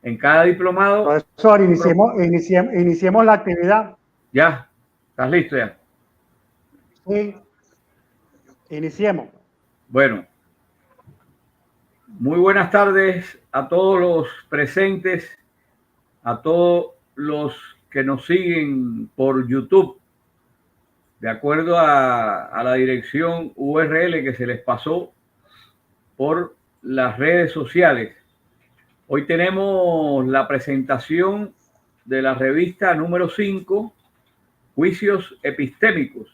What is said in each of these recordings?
En cada diplomado... Profesor, iniciemos la actividad. Ya, ¿estás listo ya? Sí, iniciemos. Bueno, muy buenas tardes a todos los presentes, a todos los que nos siguen por YouTube, de acuerdo a la dirección URL que se les pasó por las redes sociales. Hoy tenemos la presentación de la revista número 5, Juicios Epistémicos,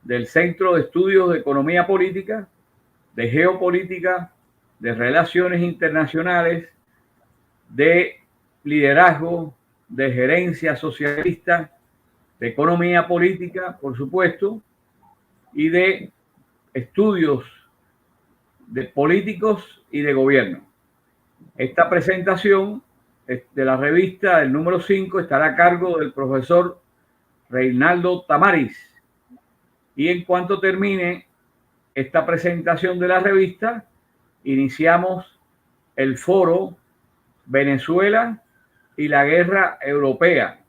del Centro de Estudios de Economía Política, de Geopolítica, de Relaciones Internacionales, de Liderazgo, de Gerencia Socialista, de Economía Política, por supuesto, y de Estudios de Políticos y de Gobierno. Esta presentación de la revista, el número 5, estará a cargo del profesor Reinaldo Tamariz. Y en cuanto termine esta presentación de la revista, iniciamos el foro Venezuela y la guerra europea,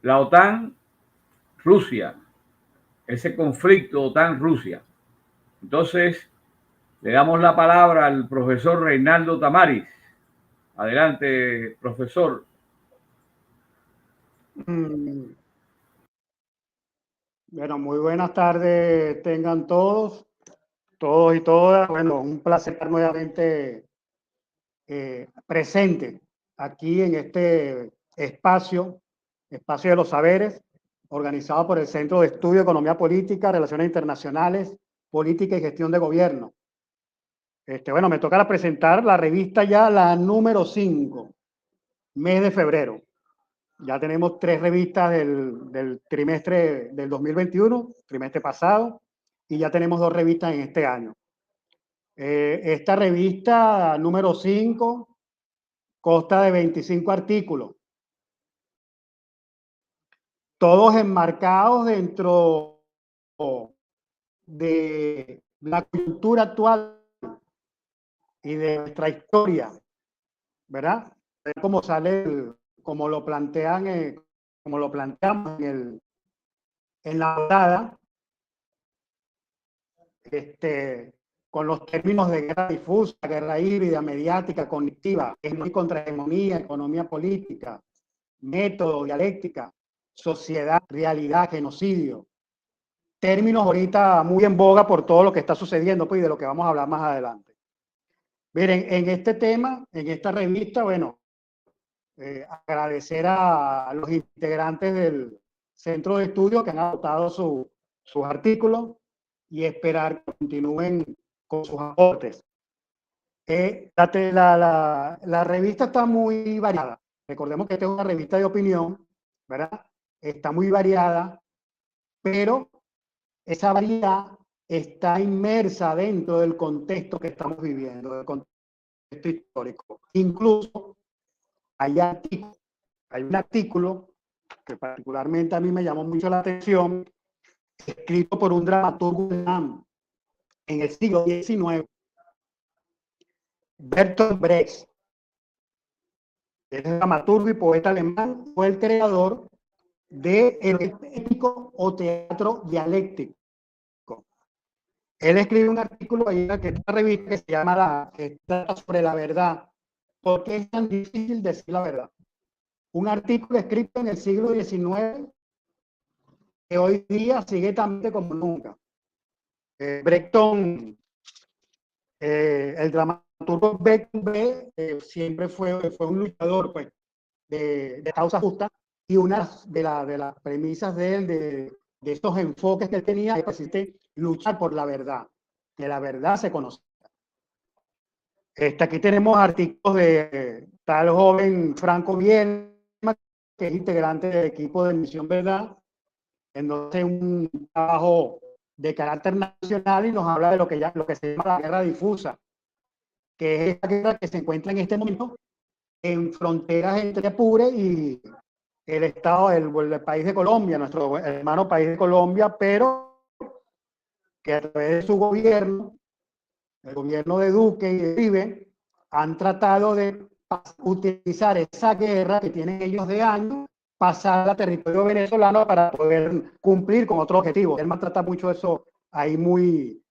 la OTAN, Rusia, ese conflicto OTAN-Rusia. Entonces, le damos la palabra al profesor Reinaldo Tamariz. Adelante, profesor. Bueno, muy buenas tardes tengan todos y todas. Bueno, un placer estar nuevamente presente aquí en este espacio de los saberes, organizado por el Centro de Estudio de Economía Política, Relaciones Internacionales, Política y Gestión de Gobierno. Bueno, me toca presentar la revista ya, la número 5, mes de febrero. Ya tenemos 3 revistas del trimestre del 2021, trimestre pasado, y ya tenemos 2 revistas en este año. Esta revista número 5 consta de 25 artículos, todos enmarcados dentro de la cultura actual y de nuestra historia, ¿verdad? Como sale, como lo plantean, como lo planteamos en la portada, con los términos de guerra difusa, guerra híbrida, mediática, cognitiva, contrahegemonía, economía política, método, dialéctica, sociedad, realidad, genocidio. Términos ahorita muy en boga por todo lo que está sucediendo, pues, y de lo que vamos a hablar más adelante. Miren, en este tema, en esta revista, bueno, agradecer a los integrantes del centro de estudio que han adoptado sus artículos y esperar que continúen con sus aportes. La revista está muy variada. Recordemos que esta es una revista de opinión, ¿verdad? Está muy variada, pero esa variedad está inmersa dentro del contexto que estamos viviendo, del contexto histórico. Incluso hay un artículo que particularmente a mí me llamó mucho la atención, escrito por un dramaturgo alemán en el siglo XIX, Bertolt Brecht. Es dramaturgo y poeta alemán, fue el creador del épico o teatro dialéctico. Él escribe un artículo ahí en esta revista que se llama que trata sobre la verdad. ¿Por qué es tan difícil decir la verdad? Un artículo escrito en el siglo XIX que hoy día sigue tan como nunca. Brecht, el dramaturgo Brecht, siempre fue un luchador, pues, de causa justa, y una de las premisas de él, de estos enfoques que él tenía, es persiste luchar por la verdad, que la verdad se conozca. Aquí tenemos artículos de tal joven Franco Viena, que es integrante del equipo de Misión Verdad, en donde un trabajo de carácter nacional y nos habla de lo que se llama la guerra difusa, que es esta guerra que se encuentra en este momento en fronteras entre Apure y el estado el país de Colombia, nuestro hermano país de Colombia, pero que a través de su gobierno, el gobierno de Duque y de Uribe, han tratado de utilizar esa guerra que tienen ellos de años, pasar a territorio venezolano para poder cumplir con otro objetivo. Él maltrata mucho eso ahí muy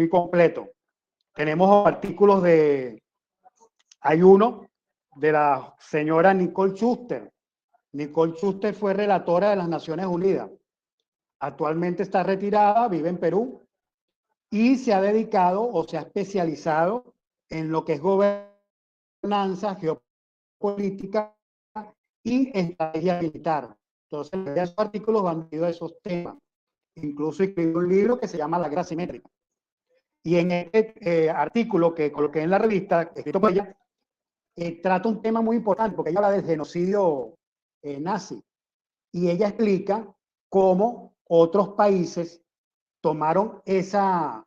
completo. Tenemos artículos hay uno de la señora Nicole Schuster. Nicole Schuster fue relatora de las Naciones Unidas. Actualmente está retirada, vive en Perú y se ha dedicado o se ha especializado en lo que es gobernanza, geopolítica y estrategia militar. Entonces, esos artículos van dirigidos a esos temas. Incluso escribió un libro que se llama La Guerra Simétrica. Y en este artículo que coloqué en la revista, escrito por ella, trata un tema muy importante, porque ella habla del genocidio nazi. Y ella explica cómo otros países tomaron ese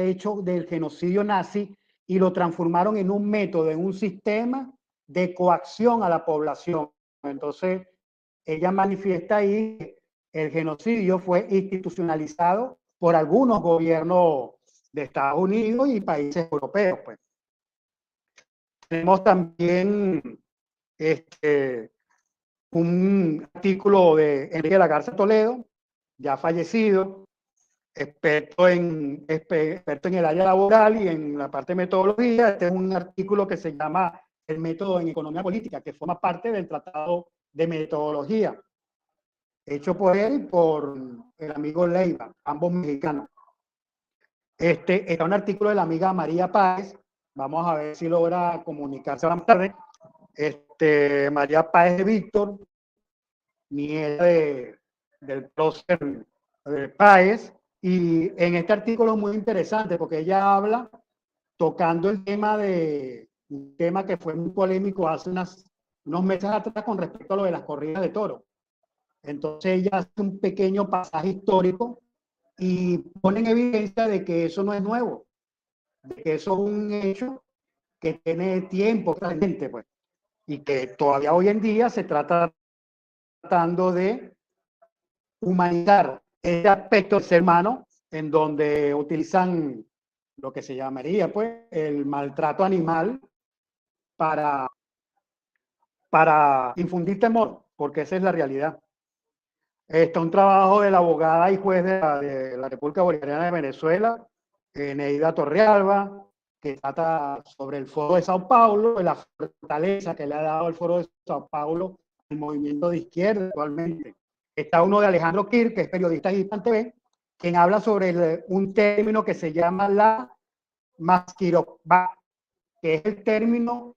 hecho del genocidio nazi y lo transformaron en un método, en un sistema de coacción a la población. Entonces, ella manifiesta ahí que el genocidio fue institucionalizado por algunos gobiernos de Estados Unidos y países europeos. Pues. Tenemos también un artículo de Enrique de la Garza Toledo, ya fallecido, experto en el área laboral y en la parte de metodología. Este es un artículo que se llama El método en economía política, que forma parte del Tratado de Metodología, hecho por él y por el amigo Leiva, ambos mexicanos. Está un artículo de la amiga María Páez, vamos a ver si logra comunicarse más tarde. María Páez de Víctor, nieta del prócer Páez, y en este artículo es muy interesante porque ella habla tocando el tema un tema que fue muy polémico hace unos meses atrás con respecto a lo de las corridas de toros. Entonces ella hace un pequeño pasaje histórico y pone en evidencia de que eso no es nuevo, de que eso es un hecho que tiene tiempo realmente, pues, y que todavía hoy en día se trata tratando de humanizar este aspecto del ser humano, en donde utilizan lo que se llamaría pues el maltrato animal para infundir temor, porque esa es la realidad. Está un trabajo de la abogada y juez de la República Bolivariana de Venezuela, Neida Torrealba, que trata sobre el Foro de Sao Paulo, la fortaleza que le ha dado el Foro de Sao Paulo al movimiento de izquierda actualmente. Está uno de Alejandro Kirk, que es periodista de Hispan TV, quien habla sobre un término que se llama la maskirovka, que es el término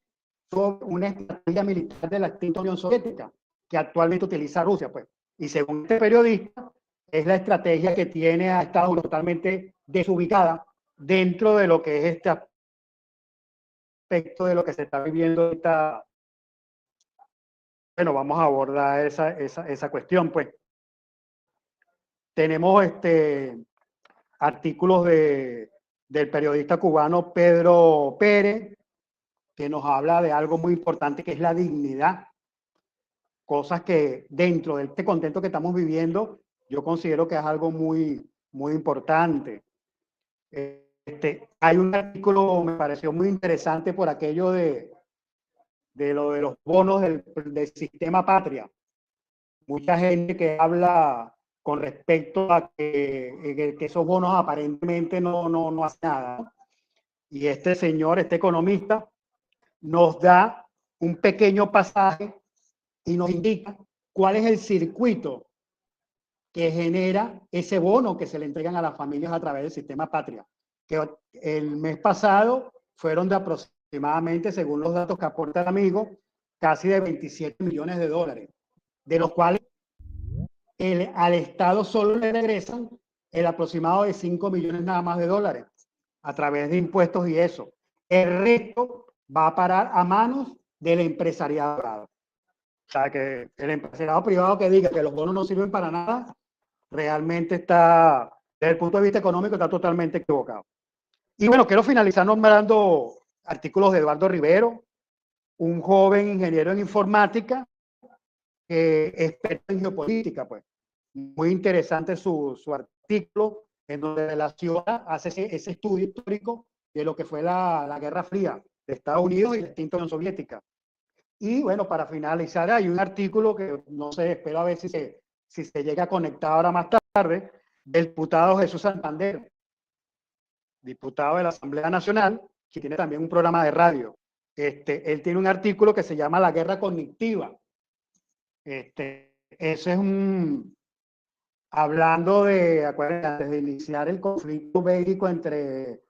sobre una estrategia militar de la extinta Unión Soviética, que actualmente utiliza Rusia, pues. Y según este periodista, es la estrategia que tiene a Estados Unidos totalmente desubicada dentro de lo que es este aspecto de lo que se está viviendo ahorita. Bueno, vamos a abordar esa cuestión, pues. Tenemos artículos del periodista cubano Pedro Pérez, que nos habla de algo muy importante que es la dignidad. Cosas que dentro de este contexto que estamos viviendo, yo considero que es algo muy importante. Hay un artículo, me pareció muy interesante por aquello de los bonos del sistema patria. Mucha gente que habla con respecto a que esos bonos aparentemente no hacen nada. Y este señor, este economista, nos da un pequeño pasaje y nos indica cuál es el circuito que genera ese bono que se le entregan a las familias a través del sistema patria. Que el mes pasado fueron de aproximadamente, según los datos que aporta el amigo, casi de 27 millones de dólares, de los cuales al Estado solo le regresan el aproximado de 5 millones nada más de dólares a través de impuestos y eso. El resto va a parar a manos del empresariado privado. O sea, que el empresariado privado que diga que los bonos no sirven para nada, realmente está, desde el punto de vista económico, está totalmente equivocado. Y bueno, quiero finalizar nombrando artículos de Eduardo Rivero, un joven ingeniero en informática, experto en geopolítica, pues. Muy interesante su artículo, en donde relaciona, hace ese estudio histórico de lo que fue la Guerra Fría, Estados Unidos y la extinta Unión Soviética. Y bueno, para finalizar, hay un artículo que no sé, espero a ver si se llega a conectar ahora más tarde, del diputado Jesús Santander, diputado de la Asamblea Nacional, que tiene también un programa de radio. Él tiene un artículo que se llama La Guerra Cognitiva. Ese es hablando de, acuérdense, antes de iniciar el conflicto bélico entre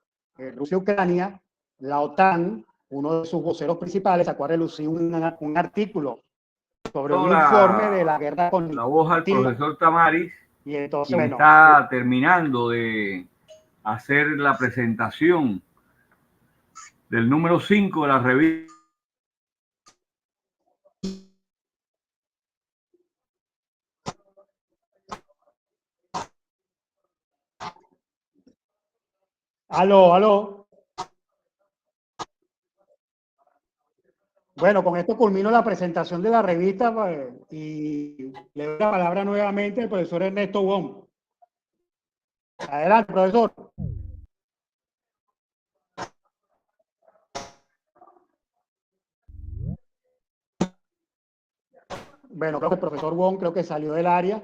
Rusia y Ucrania, la OTAN, uno de sus voceros principales, sacó a relucir un artículo sobre un informe de la guerra cognitiva. La voz al profesor Tamaris, y entonces, quien bueno, está terminando de hacer la presentación del número 5 de la revista. Aló. Bueno, con esto culmino la presentación de la revista y le doy la palabra nuevamente al profesor Ernesto Wong. Adelante, profesor. Bueno, creo que el profesor Wong creo que salió del área.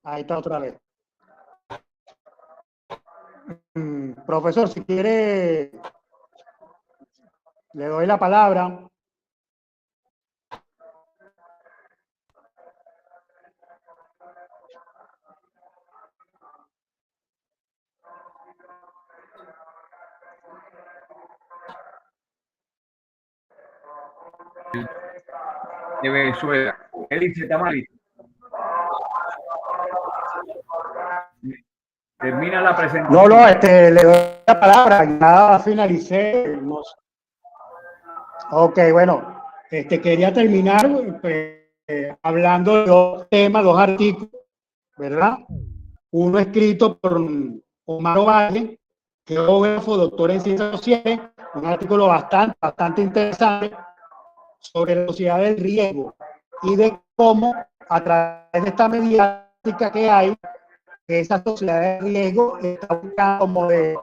Ahí está otra vez. Profesor, si quiere, le doy la palabra. De Venezuela. Él dice Tamaris. Termina la presentación. No, le doy la palabra. Ya finalicé. Ok, bueno, quería terminar hablando de dos temas, dos artículos, ¿verdad? Uno escrito por Omar Ovalle, geógrafo, doctor en ciencias sociales, un artículo bastante interesante sobre la sociedad del riesgo y de cómo a través de esta mediática que hay, esa sociedad de riesgo está buscando como de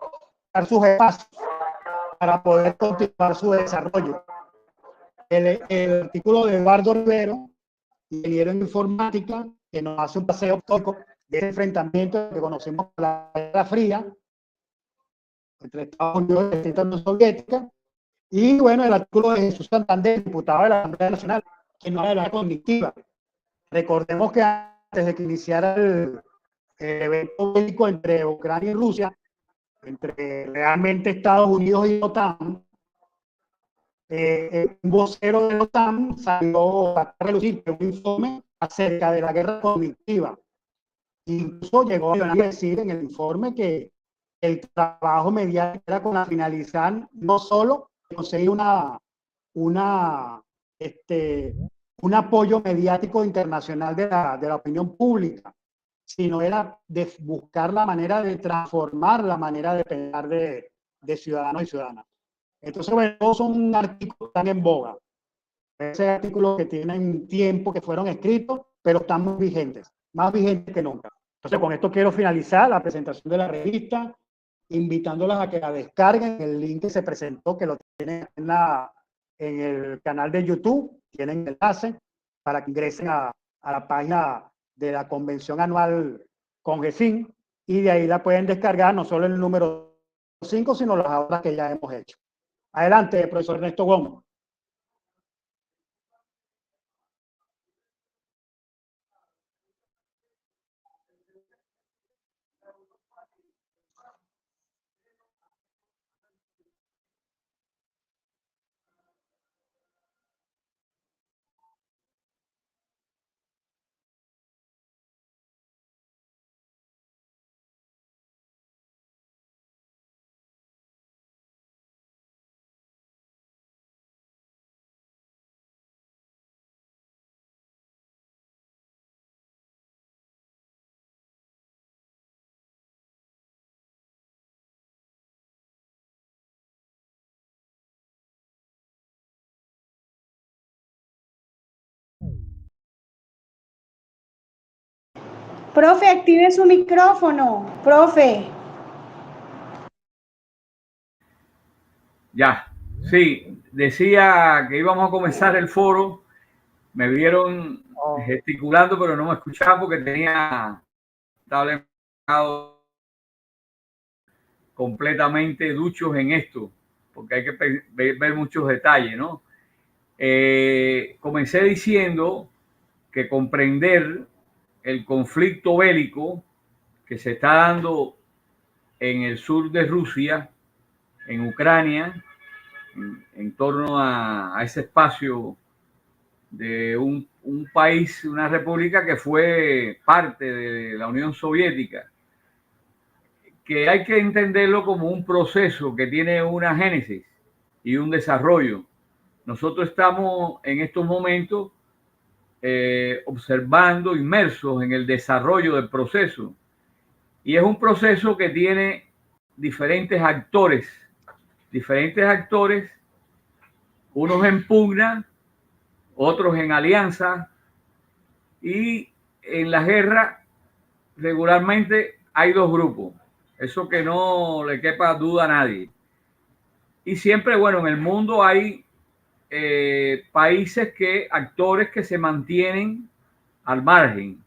dar sus espacios para poder continuar su desarrollo. El artículo de Eduardo Rivero, ingeniero en informática, que nos hace un paseo histórico de ese enfrentamiento que conocemos como la Guerra Fría entre Estados Unidos y la Unión Soviética. Y bueno, el artículo de Jesús Santander, diputado de la Asamblea Nacional, que no habla de la cognitiva. Recordemos que antes de que iniciara el evento bélico entre Ucrania y Rusia, entre realmente Estados Unidos y OTAN, un vocero de la OTAN salió a relucir un informe acerca de la guerra cognitiva. Incluso llegó a decir en el informe que el trabajo mediático era con la finalidad no solo conseguir un apoyo mediático internacional de la opinión pública, sino era de buscar la manera de transformar la manera de pensar de ciudadanos y ciudadanas. Entonces, bueno, todos son artículos que están en boga. Ese artículo que tienen tiempo que fueron escritos, pero están muy vigentes, más vigentes que nunca. Entonces, con esto quiero finalizar la presentación de la revista, invitándolas a que la descarguen. El link que se presentó, que lo tienen en el canal de YouTube, tienen el enlace para que ingresen a la página de la convención anual con GESIN y de ahí la pueden descargar no solo el número 5, sino las otras que ya hemos hecho. Adelante, profesor Ernesto Gómez. Profe, active su micrófono. Profe. Ya. Sí, decía que íbamos a comenzar el foro. Me vieron gesticulando, pero no me escuchaban porque estaba completamente duchos en esto, porque hay que ver muchos detalles, ¿no? Comencé diciendo que comprender el conflicto bélico que se está dando en el sur de Rusia, en Ucrania, en torno a ese espacio de un país, una república que fue parte de la Unión Soviética, que hay que entenderlo como un proceso que tiene una génesis y un desarrollo. Nosotros estamos en estos momentos observando, inmersos en el desarrollo del proceso. Y es un proceso que tiene diferentes actores, unos en pugna, otros en alianza, y en la guerra regularmente hay dos grupos, eso que no le quepa duda a nadie. Y siempre, bueno, en el mundo hay países actores que se mantienen al margen,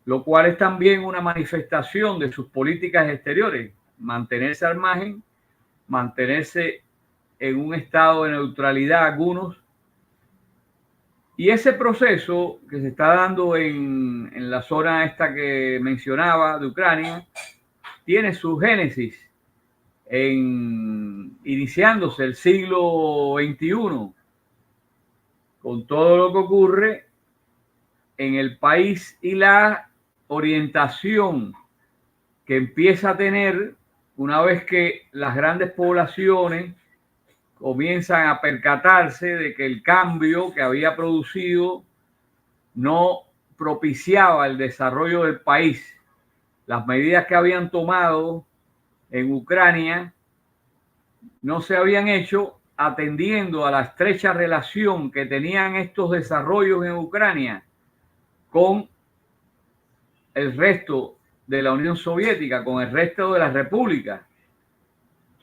lo cual es también una manifestación de sus políticas exteriores, mantenerse al margen, mantenerse en un estado de neutralidad algunos. Y ese proceso que se está dando en la zona esta que mencionaba de Ucrania, tiene su génesis iniciándose el siglo XXI, con todo lo que ocurre en el país y la orientación que empieza a tener una vez que las grandes poblaciones comienzan a percatarse de que el cambio que había producido no propiciaba el desarrollo del país. Las medidas que habían tomado en Ucrania no se habían hecho atendiendo a la estrecha relación que tenían estos desarrollos en Ucrania con el resto de la Unión Soviética, con el resto de las repúblicas,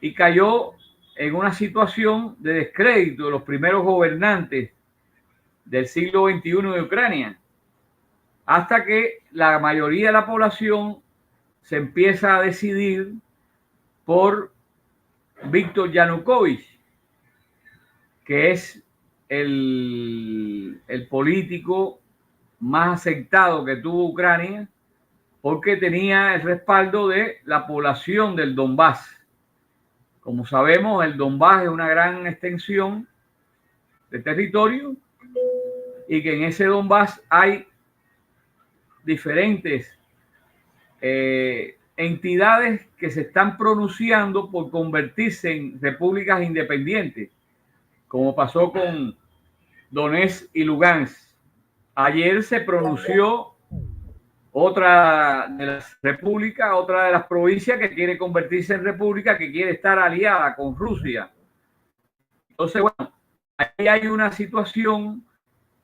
y cayó en una situación de descrédito de los primeros gobernantes del siglo XXI de Ucrania, hasta que la mayoría de la población se empieza a decidir por Víctor Yanukovych, que es el político más aceptado que tuvo Ucrania, porque tenía el respaldo de la población del Donbass. Como sabemos, el Donbass es una gran extensión de territorio y que en ese Donbass hay diferentes entidades que se están pronunciando por convertirse en repúblicas independientes, como pasó con Donetsk y Lugansk. Ayer se pronunció otra de las repúblicas, otra de las provincias que quiere convertirse en república, que quiere estar aliada con Rusia. Entonces, bueno, ahí hay una situación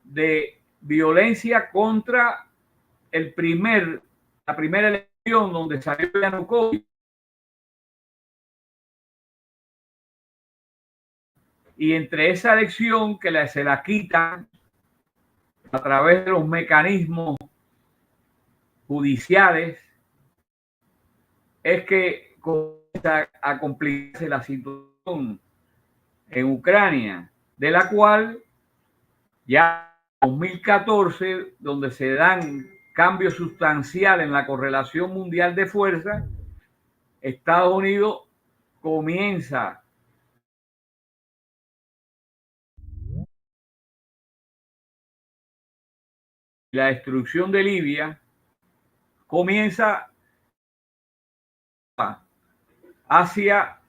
de violencia contra la primera elección donde salió Yanukovych. Y entre esa elección que se la quitan a través de los mecanismos judiciales, es que comienza a complicarse la situación en Ucrania, de la cual ya en 2014, donde se dan cambios sustanciales en la correlación mundial de fuerza, Estados Unidos comienza la destrucción de Libia, comienza hacia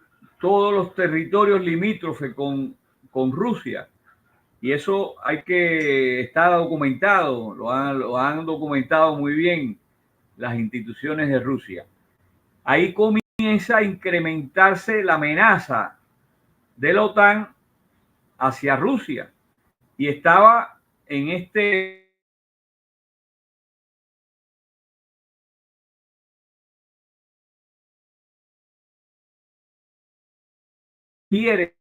todos los territorios limítrofes con Rusia. Y eso hay que estar documentado, lo han documentado muy bien las instituciones de Rusia. Ahí comienza a incrementarse la amenaza de la OTAN hacia Rusia. Y estaba en este quiere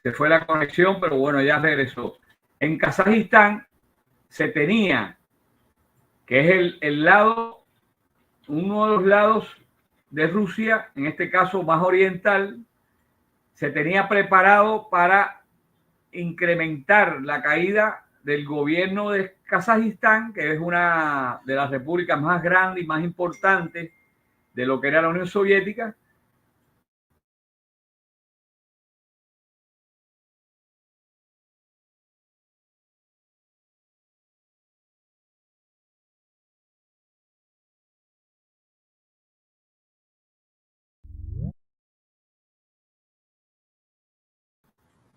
se fue la conexión, pero bueno, ya regresó. En Kazajistán se tenía, que es el lado, uno de los lados de Rusia, en este caso más oriental, se tenía preparado para incrementar la caída del gobierno de Kazajistán, que es una de las repúblicas más grandes y más importantes de lo que era la Unión Soviética.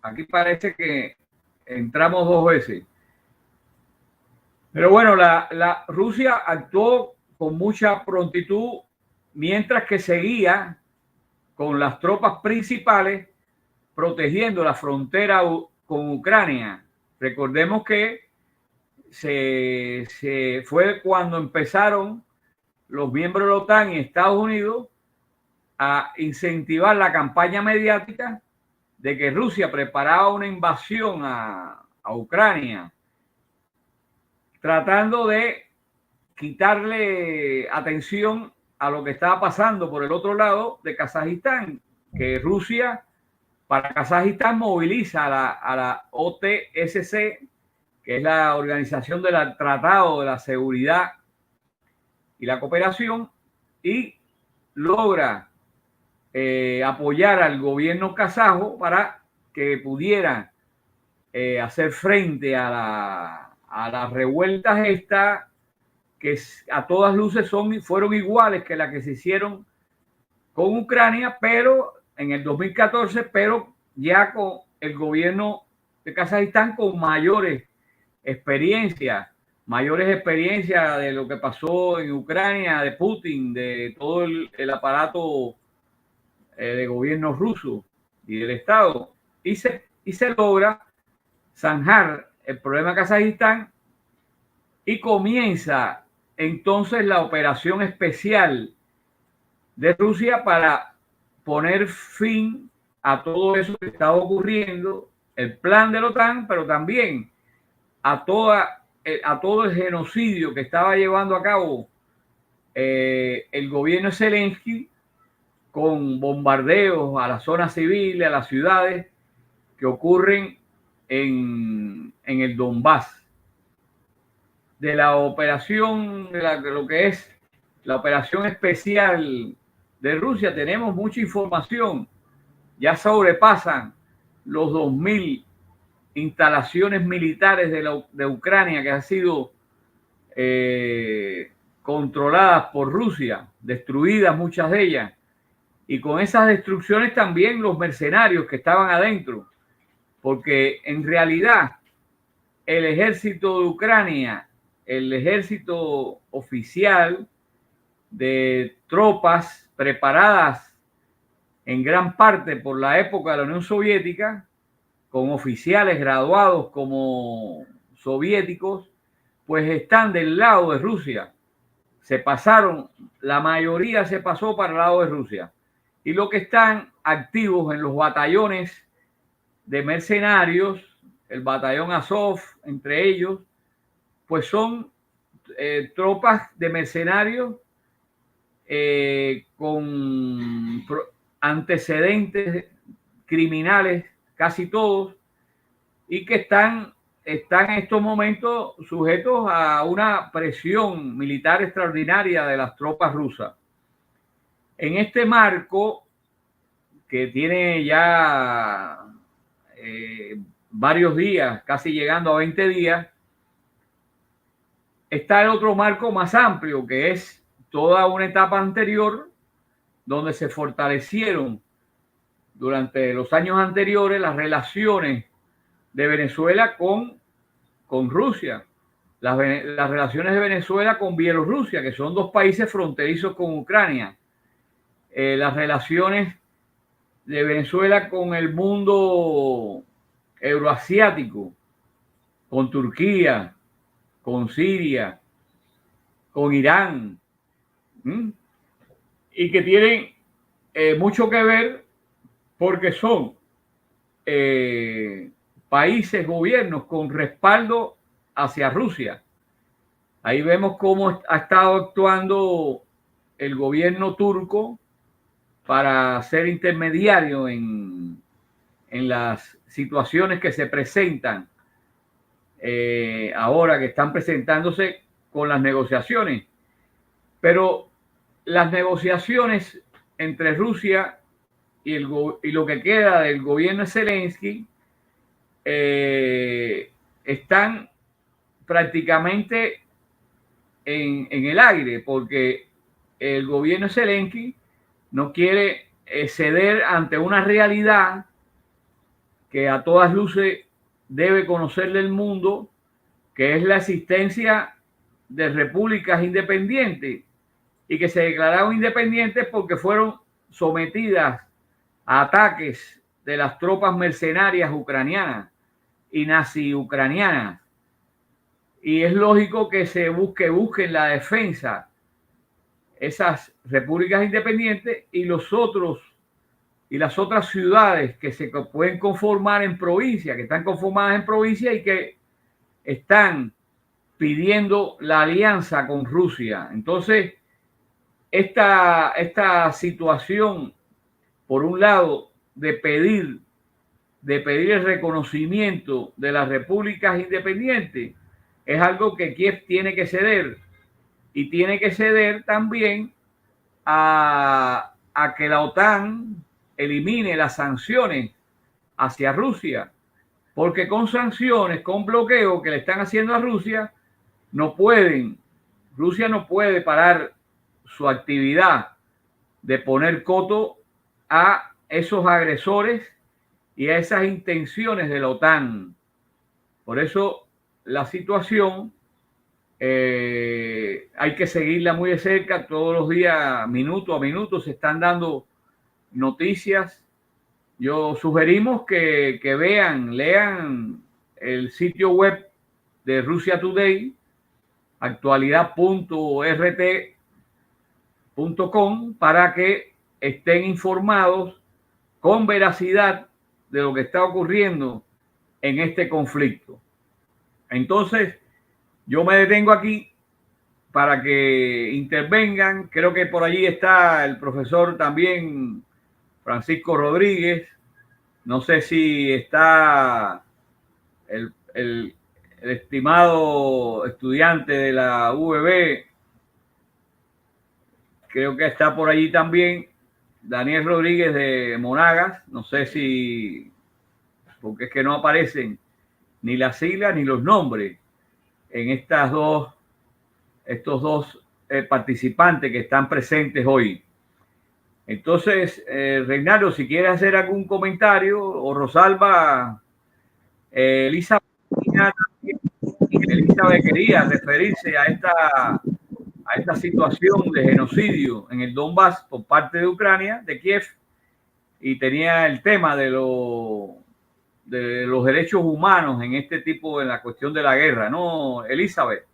Aquí parece que entramos dos veces. Pero bueno, la Rusia actuó con mucha prontitud mientras que seguía con las tropas principales protegiendo la frontera con Ucrania. Recordemos que se fue cuando empezaron los miembros de la OTAN y Estados Unidos a incentivar la campaña mediática de que Rusia preparaba una invasión a Ucrania, tratando de quitarle atención a lo que estaba pasando por el otro lado de Kazajistán, que Rusia para Kazajistán moviliza a la OTSC, que es la Organización del Tratado de la Seguridad y la Cooperación, y logra apoyar al gobierno kazajo para que pudiera hacer frente a las revueltas estas, que a todas luces fueron iguales que las que se hicieron con Ucrania, pero en el 2014, pero ya con el gobierno de Kazajistán con mayores experiencias de lo que pasó en Ucrania, de Putin, de todo el aparato de gobierno ruso y del Estado, y se logra zanjar el problema de Kazajistán y comienza entonces la operación especial de Rusia para poner fin a todo eso que estaba ocurriendo, el plan de la OTAN, pero también a todo el genocidio que estaba llevando a cabo el gobierno de Zelensky, con bombardeos a las zonas civiles, a las ciudades que ocurren en el Donbass. De la operación, de lo que es la operación especial de Rusia, tenemos mucha información. Ya sobrepasan los 2.000 instalaciones militares de Ucrania que han sido controladas por Rusia, destruidas muchas de ellas. Y con esas destrucciones también los mercenarios que estaban adentro, porque en realidad el ejército de Ucrania, el ejército oficial de tropas preparadas en gran parte por la época de la Unión Soviética, con oficiales graduados como soviéticos, pues están del lado de Rusia. La mayoría se pasó para el lado de Rusia. Y los que están activos en los batallones de mercenarios, el batallón Azov, entre ellos, pues son tropas de mercenarios con antecedentes criminales, casi todos, y que están en estos momentos sujetos a una presión militar extraordinaria de las tropas rusas. En este marco, que tiene ya varios días, casi llegando a 20 días, está el otro marco más amplio, que es toda una etapa anterior, donde se fortalecieron durante los años anteriores las relaciones de Venezuela con Rusia, las relaciones de Venezuela con Bielorrusia, que son dos países fronterizos con Ucrania, las relaciones de Venezuela con el mundo euroasiático, con Turquía, con Siria, con Irán, y que tienen mucho que ver porque son países, gobiernos con respaldo hacia Rusia. Ahí vemos cómo ha estado actuando el gobierno turco para ser intermediario en las situaciones que se presentan ahora, que están presentándose con las negociaciones. Pero las negociaciones entre Rusia y lo que queda del gobierno de Zelensky están prácticamente en el aire, porque el gobierno de Zelensky no quiere ceder ante una realidad que a todas luces debe conocerle el mundo, que es la existencia de repúblicas independientes y que se declararon independientes porque fueron sometidas a ataques de las tropas mercenarias ucranianas y nazi ucranianas. Y es lógico que se busquen la defensa esas repúblicas independientes y las otras ciudades que se pueden conformar en provincia, que están conformadas en provincia y que están pidiendo la alianza con Rusia. Entonces, esta situación, por un lado, de pedir el reconocimiento de las repúblicas independientes, es algo que Kiev tiene que ceder, y tiene que ceder también a que la OTAN elimine las sanciones hacia Rusia, porque con sanciones, con bloqueo que le están haciendo a Rusia, Rusia no puede parar su actividad de poner coto a esos agresores y a esas intenciones de la OTAN. Por eso la situación hay que seguirla muy de cerca. Todos los días, minuto a minuto, se están dando noticias. Yo sugerimos que lean el sitio web de Russia Today, actualidad.rt.com, para que estén informados con veracidad de lo que está ocurriendo en este conflicto. Entonces, yo me detengo aquí para que intervengan. Creo que por allí está el profesor también, Francisco Rodríguez. No sé si está el estimado estudiante de la UVB. Creo que está por allí también Daniel Rodríguez de Monagas. No sé si, porque es que no aparecen ni las siglas ni los nombres en estos dos participantes que están presentes hoy. Entonces, Reinaldo, si quieres hacer algún comentario, o Rosalba, Elizabeth quería referirse a esta situación de genocidio en el Donbass por parte de Ucrania, de Kiev, y tenía el tema de los derechos humanos en este tipo, en la cuestión de la guerra, ¿no, Elizabeth?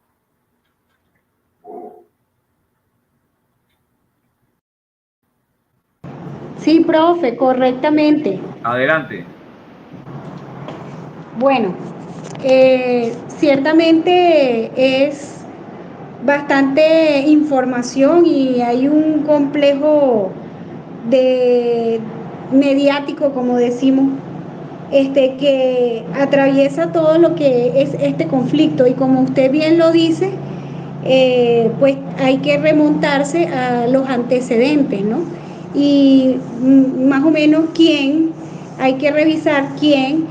Sí, profe, correctamente. Adelante. Bueno, ciertamente es bastante información y hay un complejo mediático, como decimos, que atraviesa todo lo que es este conflicto, y como usted bien lo dice, pues hay que remontarse a los antecedentes, ¿no? Y más o menos hay que revisar quién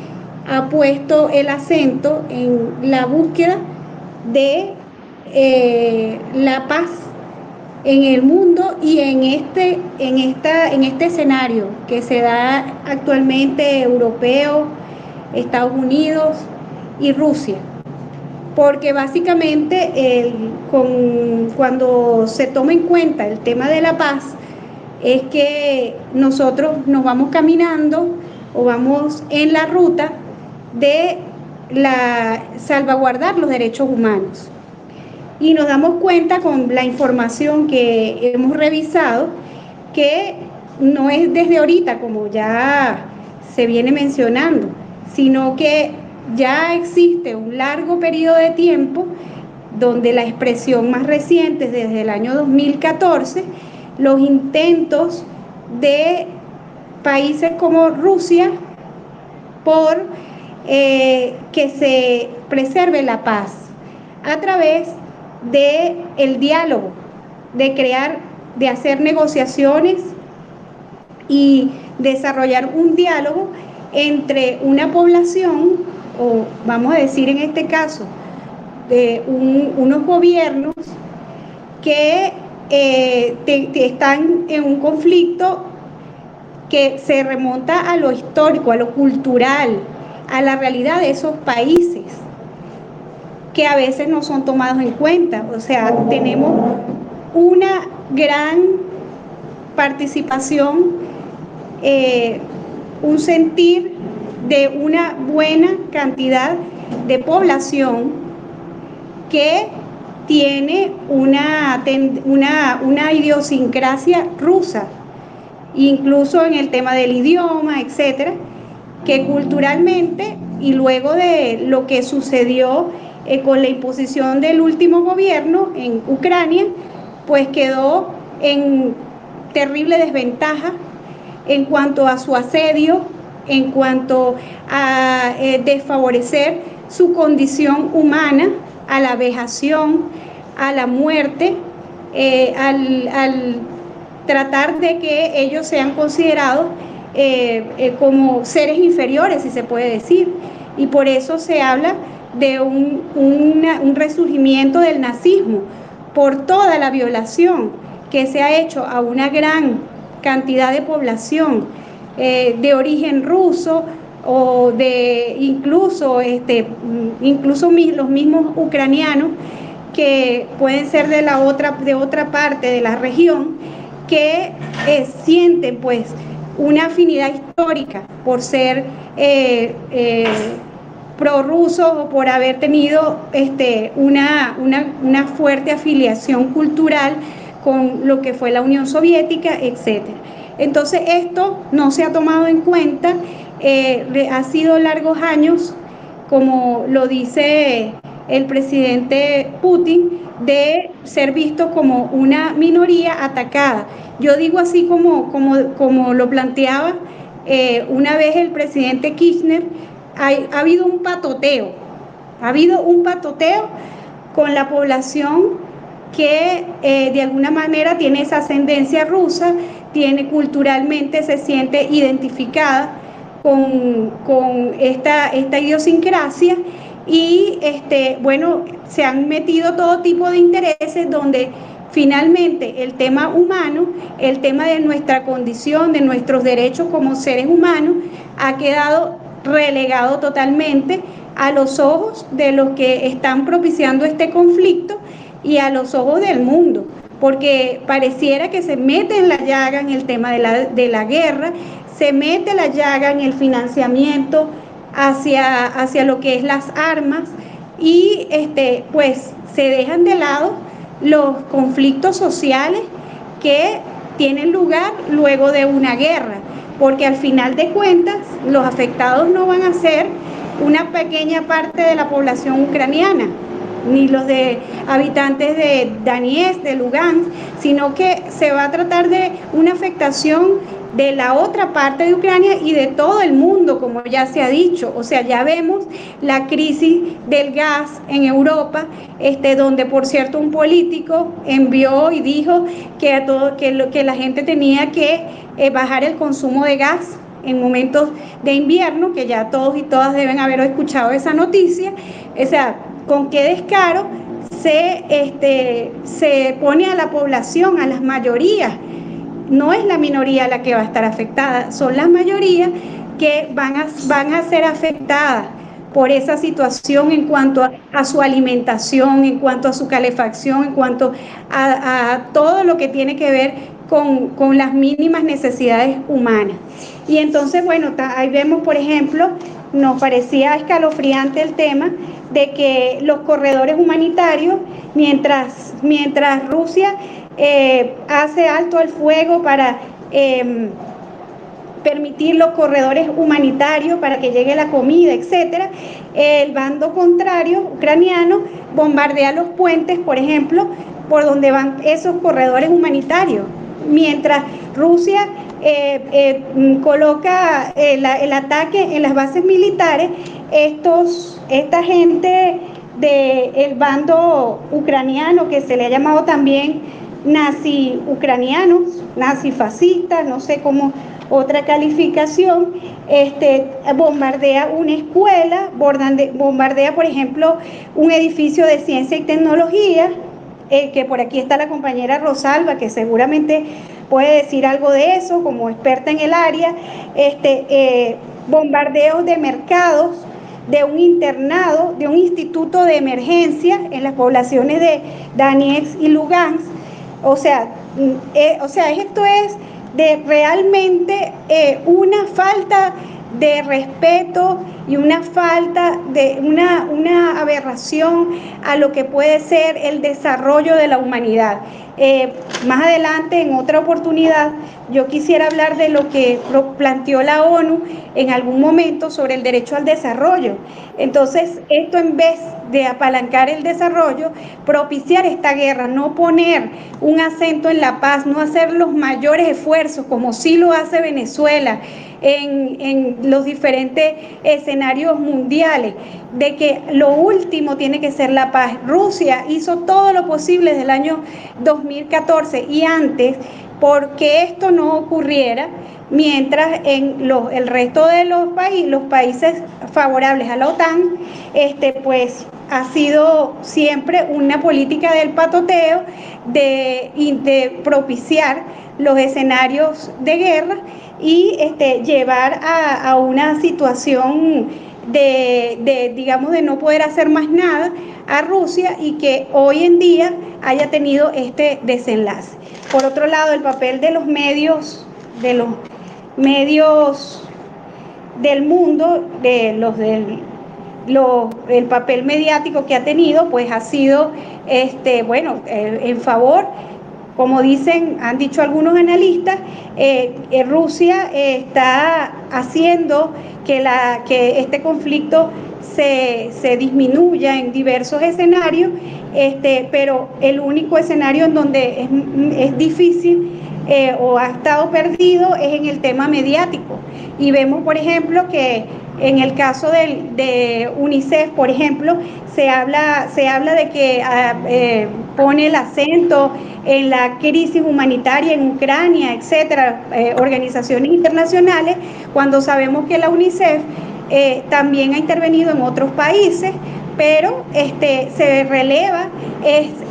ha puesto el acento en la búsqueda de la paz en el mundo y en este escenario que se da actualmente europeo, Estados Unidos y Rusia. Porque básicamente cuando se toma en cuenta el tema de la paz, es que nosotros nos vamos caminando o vamos en la ruta de salvaguardar los derechos humanos. Y nos damos cuenta con la información que hemos revisado que no es desde ahorita, como ya se viene mencionando, sino que ya existe un largo periodo de tiempo donde la expresión más reciente es desde el año 2014, los intentos de países como Rusia por que se preserve la paz a través del diálogo, de hacer negociaciones y desarrollar un diálogo entre una población, o vamos a decir en este caso, de unos gobiernos que están en un conflicto que se remonta a lo histórico, a lo cultural, a la realidad de esos países, que a veces no son tomados en cuenta. O sea, tenemos una gran participación, un sentir de una buena cantidad de población que tiene una idiosincrasia rusa, incluso en el tema del idioma, etcétera, que culturalmente, y luego de lo que sucedió con la imposición del último gobierno en Ucrania, pues quedó en terrible desventaja en cuanto a su asedio, en cuanto a desfavorecer su condición humana, a la vejación, a la muerte, al tratar de que ellos sean considerados como seres inferiores, si se puede decir. Y por eso se habla de un resurgimiento del nazismo, por toda la violación que se ha hecho a una gran cantidad de población de origen ruso, o de incluso los mismos ucranianos, que pueden ser de otra parte de la región, que sienten pues una afinidad histórica por ser prorrusos, o por haber tenido una fuerte afiliación cultural con lo que fue la Unión Soviética, etcétera. Entonces esto no se ha tomado en cuenta, ha sido largos años, como lo dice el presidente Putin, de ser visto como una minoría atacada. Yo digo así como lo planteaba una vez el presidente Kirchner, ha habido un patoteo con la población que de alguna manera tiene esa ascendencia rusa, culturalmente se siente identificada con esta idiosincrasia, y bueno, se han metido todo tipo de intereses donde finalmente el tema humano, el tema de nuestra condición, de nuestros derechos como seres humanos, ha quedado relegado totalmente a los ojos de los que están propiciando este conflicto y a los ojos del mundo, porque pareciera que se mete en la llaga en el tema de la guerra, se mete la llaga en el financiamiento hacia lo que es las armas, y pues se dejan de lado los conflictos sociales que tienen lugar luego de una guerra, porque al final de cuentas los afectados no van a ser una pequeña parte de la población ucraniana, ni los de habitantes de Donetsk, de Lugansk, sino que se va a tratar de una afectación de la otra parte de Ucrania y de todo el mundo, como ya se ha dicho. O sea, ya vemos la crisis del gas en Europa, donde por cierto un político envió y dijo que la gente tenía que bajar el consumo de gas en momentos de invierno, que ya todos y todas deben haber escuchado esa noticia. O sea, con qué descaro se pone a la población, a las mayorías. No es la minoría la que va a estar afectada, son las mayorías que van a ser afectadas por esa situación en cuanto a su alimentación, en cuanto a su calefacción, en cuanto a todo lo que tiene que ver con las mínimas necesidades humanas. Y entonces, bueno, ahí vemos, por ejemplo, nos parecía escalofriante el tema de que los corredores humanitarios, mientras Rusia hace alto el fuego para permitir los corredores humanitarios para que llegue la comida, etcétera. El bando contrario, ucraniano, bombardea los puentes, por ejemplo, por donde van esos corredores humanitarios, mientras Rusia coloca el ataque en las bases militares. Esta gente del bando ucraniano, que se le ha llamado también nazi ucranianos, nazifascistas, no sé cómo otra calificación, bombardea una escuela, bombardea, por ejemplo, un edificio de ciencia y tecnología, que por aquí está la compañera Rosalba, que seguramente puede decir algo de eso como experta en el área, bombardeos de mercados, de un internado, de un instituto de emergencia en las poblaciones de Donetsk y Lugansk. O sea, esto es de realmente una falta de respeto y una falta de una aberración a lo que puede ser el desarrollo de la humanidad. Más adelante, en otra oportunidad, yo quisiera hablar de lo que planteó la ONU en algún momento sobre el derecho al desarrollo. Entonces, esto, en vez de apalancar el desarrollo, propiciar esta guerra, no poner un acento en la paz, no hacer los mayores esfuerzos, como sí lo hace Venezuela en los diferentes escenarios mundiales, de que lo último tiene que ser la paz. Rusia hizo todo lo posible desde el año 2014 y antes porque esto no ocurriera, mientras en el resto de los países favorables a la OTAN, pues ha sido siempre una política del patoteo, de propiciar los escenarios de guerra y llevar a una situación digamos, de no poder hacer más nada a Rusia, y que hoy en día haya tenido este desenlace. Por otro lado, el papel de los medios del mundo, el papel mediático que ha tenido, pues ha sido, en favor, como han dicho algunos analistas, Rusia está haciendo que este conflicto se disminuya en diversos escenarios, pero el único escenario en donde es difícil o ha estado perdido es en el tema mediático. Y vemos, por ejemplo, que en el caso de UNICEF, por ejemplo, se habla de que pone el acento en la crisis humanitaria en Ucrania, etcétera, organizaciones internacionales, cuando sabemos que la UNICEF también ha intervenido en otros países, pero se releva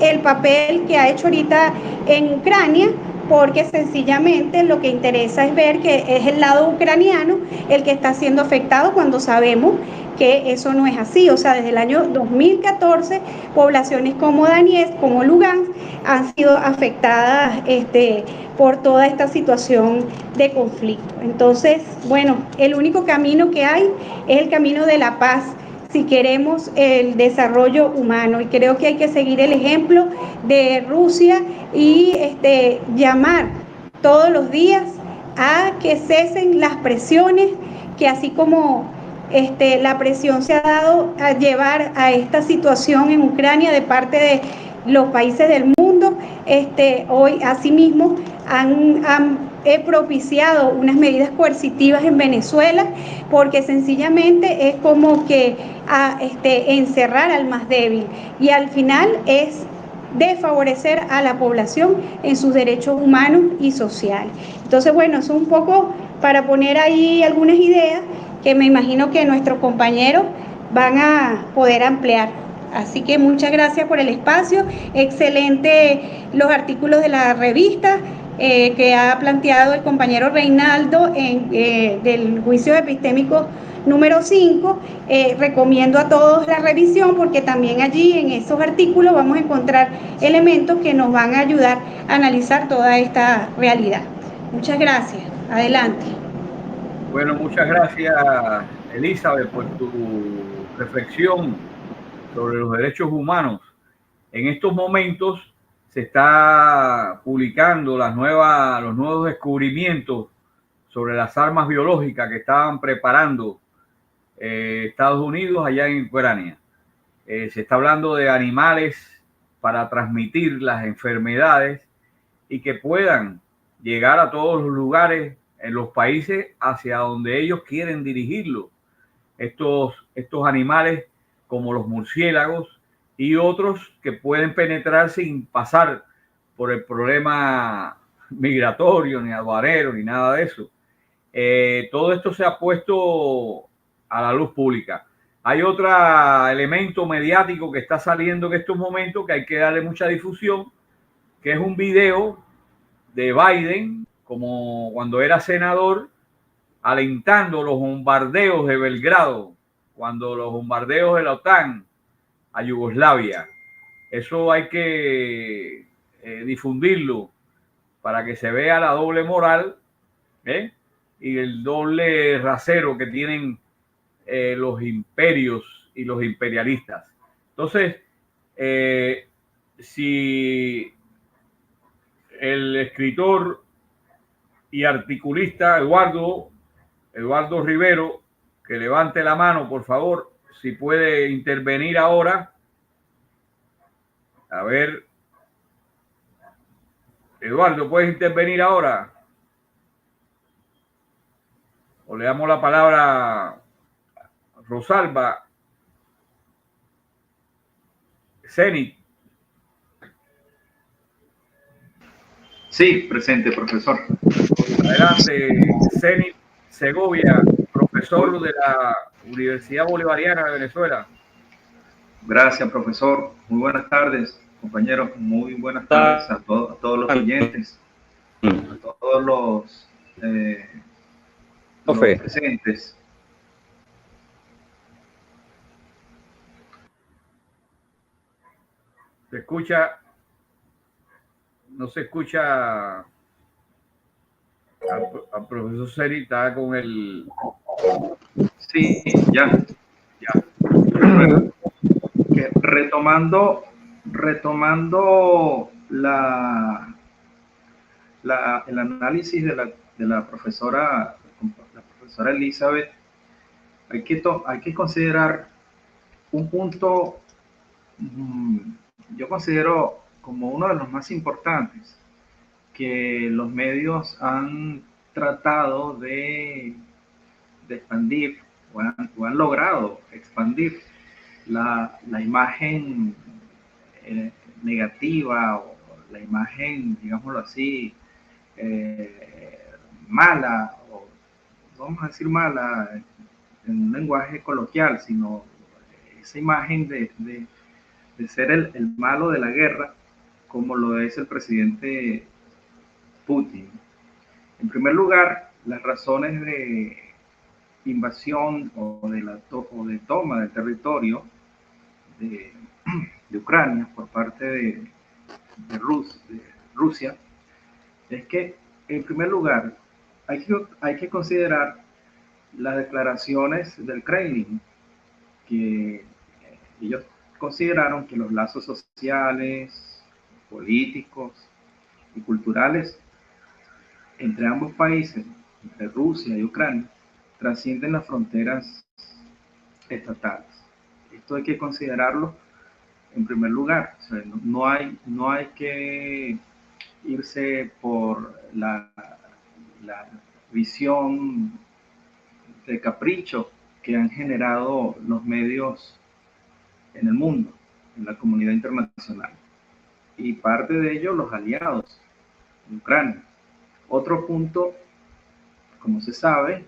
el papel que ha hecho ahorita en Ucrania, porque sencillamente lo que interesa es ver que es el lado ucraniano el que está siendo afectado, cuando sabemos que eso no es así. O sea, desde el año 2014, poblaciones como Donetsk, como Lugansk, han sido afectadas por toda esta situación de conflicto. Entonces, bueno, el único camino que hay es el camino de la paz, si queremos el desarrollo humano, y creo que hay que seguir el ejemplo de Rusia y llamar todos los días a que cesen las presiones, que así como la presión se ha dado a llevar a esta situación en Ucrania de parte de los países del mundo, hoy asimismo he propiciado unas medidas coercitivas en Venezuela, porque sencillamente es como que encerrar al más débil, y al final es desfavorecer a la población en sus derechos humanos y sociales. Entonces, bueno, eso un poco para poner ahí algunas ideas que me imagino que nuestros compañeros van a poder ampliar. Así que muchas gracias por el espacio. Excelente los artículos de la revista que ha planteado el compañero Reinaldo del juicio epistémico número 5. Recomiendo a todos la revisión, porque también allí en esos artículos vamos a encontrar elementos que nos van a ayudar a analizar toda esta realidad. Muchas gracias. Adelante. Bueno, muchas gracias, Elizabeth, por tu reflexión sobre los derechos humanos. En estos momentos se está publicando los nuevos descubrimientos sobre las armas biológicas que estaban preparando Estados Unidos allá en Ucrania. Se está hablando de animales para transmitir las enfermedades y que puedan llegar a todos los lugares en los países hacia donde ellos quieren dirigirlo. Estos animales como los murciélagos y otros que pueden penetrar sin pasar por el problema migratorio, ni aduanero, ni nada de eso. Todo esto se ha puesto a la luz pública. Hay otro elemento mediático que está saliendo en estos momentos que hay que darle mucha difusión, que es un video de Biden, como cuando era senador, alentando los bombardeos de Belgrado, cuando los bombardeos de la OTAN a Yugoslavia. Eso hay que difundirlo para que se vea la doble moral y el doble rasero que tienen los imperios y los imperialistas. Entonces, si el escritor y articulista Eduardo Rivero, que levante la mano, por favor, si puede intervenir ahora. A ver, Eduardo, ¿puedes intervenir ahora? O le damos la palabra a Rosalba Zenit. Sí, presente, profesor. Adelante, Zenit Segovia, profesor de la Universidad Bolivariana de Venezuela. Gracias, profesor. Muy buenas tardes, compañeros. Muy buenas tardes a todos los oyentes, a todos los presentes. Se escucha, no se escucha al profesor Zenit, está con el... Sí, ya. Que retomando el análisis de la profesora Elizabeth, hay que considerar un punto, yo considero como uno de los más importantes, que los medios han tratado de expandir o han logrado expandir la imagen negativa o la imagen, digámoslo así, mala, o vamos a decir mala en un lenguaje coloquial, sino esa imagen de ser el malo de la guerra, como lo es el presidente Putin. En primer lugar, las razones de invasión o de toma del territorio de Ucrania por parte de Rusia, es que, en primer lugar, hay que considerar las declaraciones del Kremlin, que ellos consideraron que los lazos sociales, políticos y culturales entre ambos países, entre Rusia y Ucrania, trascienden las fronteras estatales. Esto hay que considerarlo en primer lugar. O sea, no hay que irse por la visión de capricho que han generado los medios en el mundo, en la comunidad internacional. Y parte de ello los aliados de Ucrania. Otro punto, como se sabe,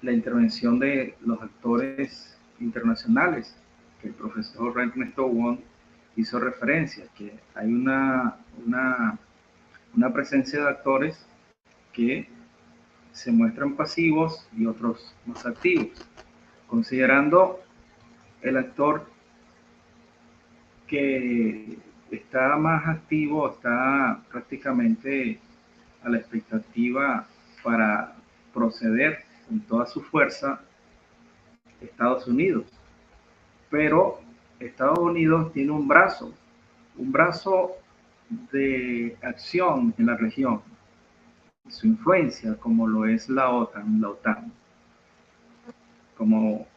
la intervención de los actores internacionales, que el profesor Ernesto Wong hizo referencia, que hay una presencia de actores que se muestran pasivos y otros más activos. Considerando el actor que está más activo, está prácticamente a la expectativa para proceder con toda su fuerza, Estados Unidos. Pero Estados Unidos tiene un brazo de acción en la región, su influencia, como lo es la OTAN. Como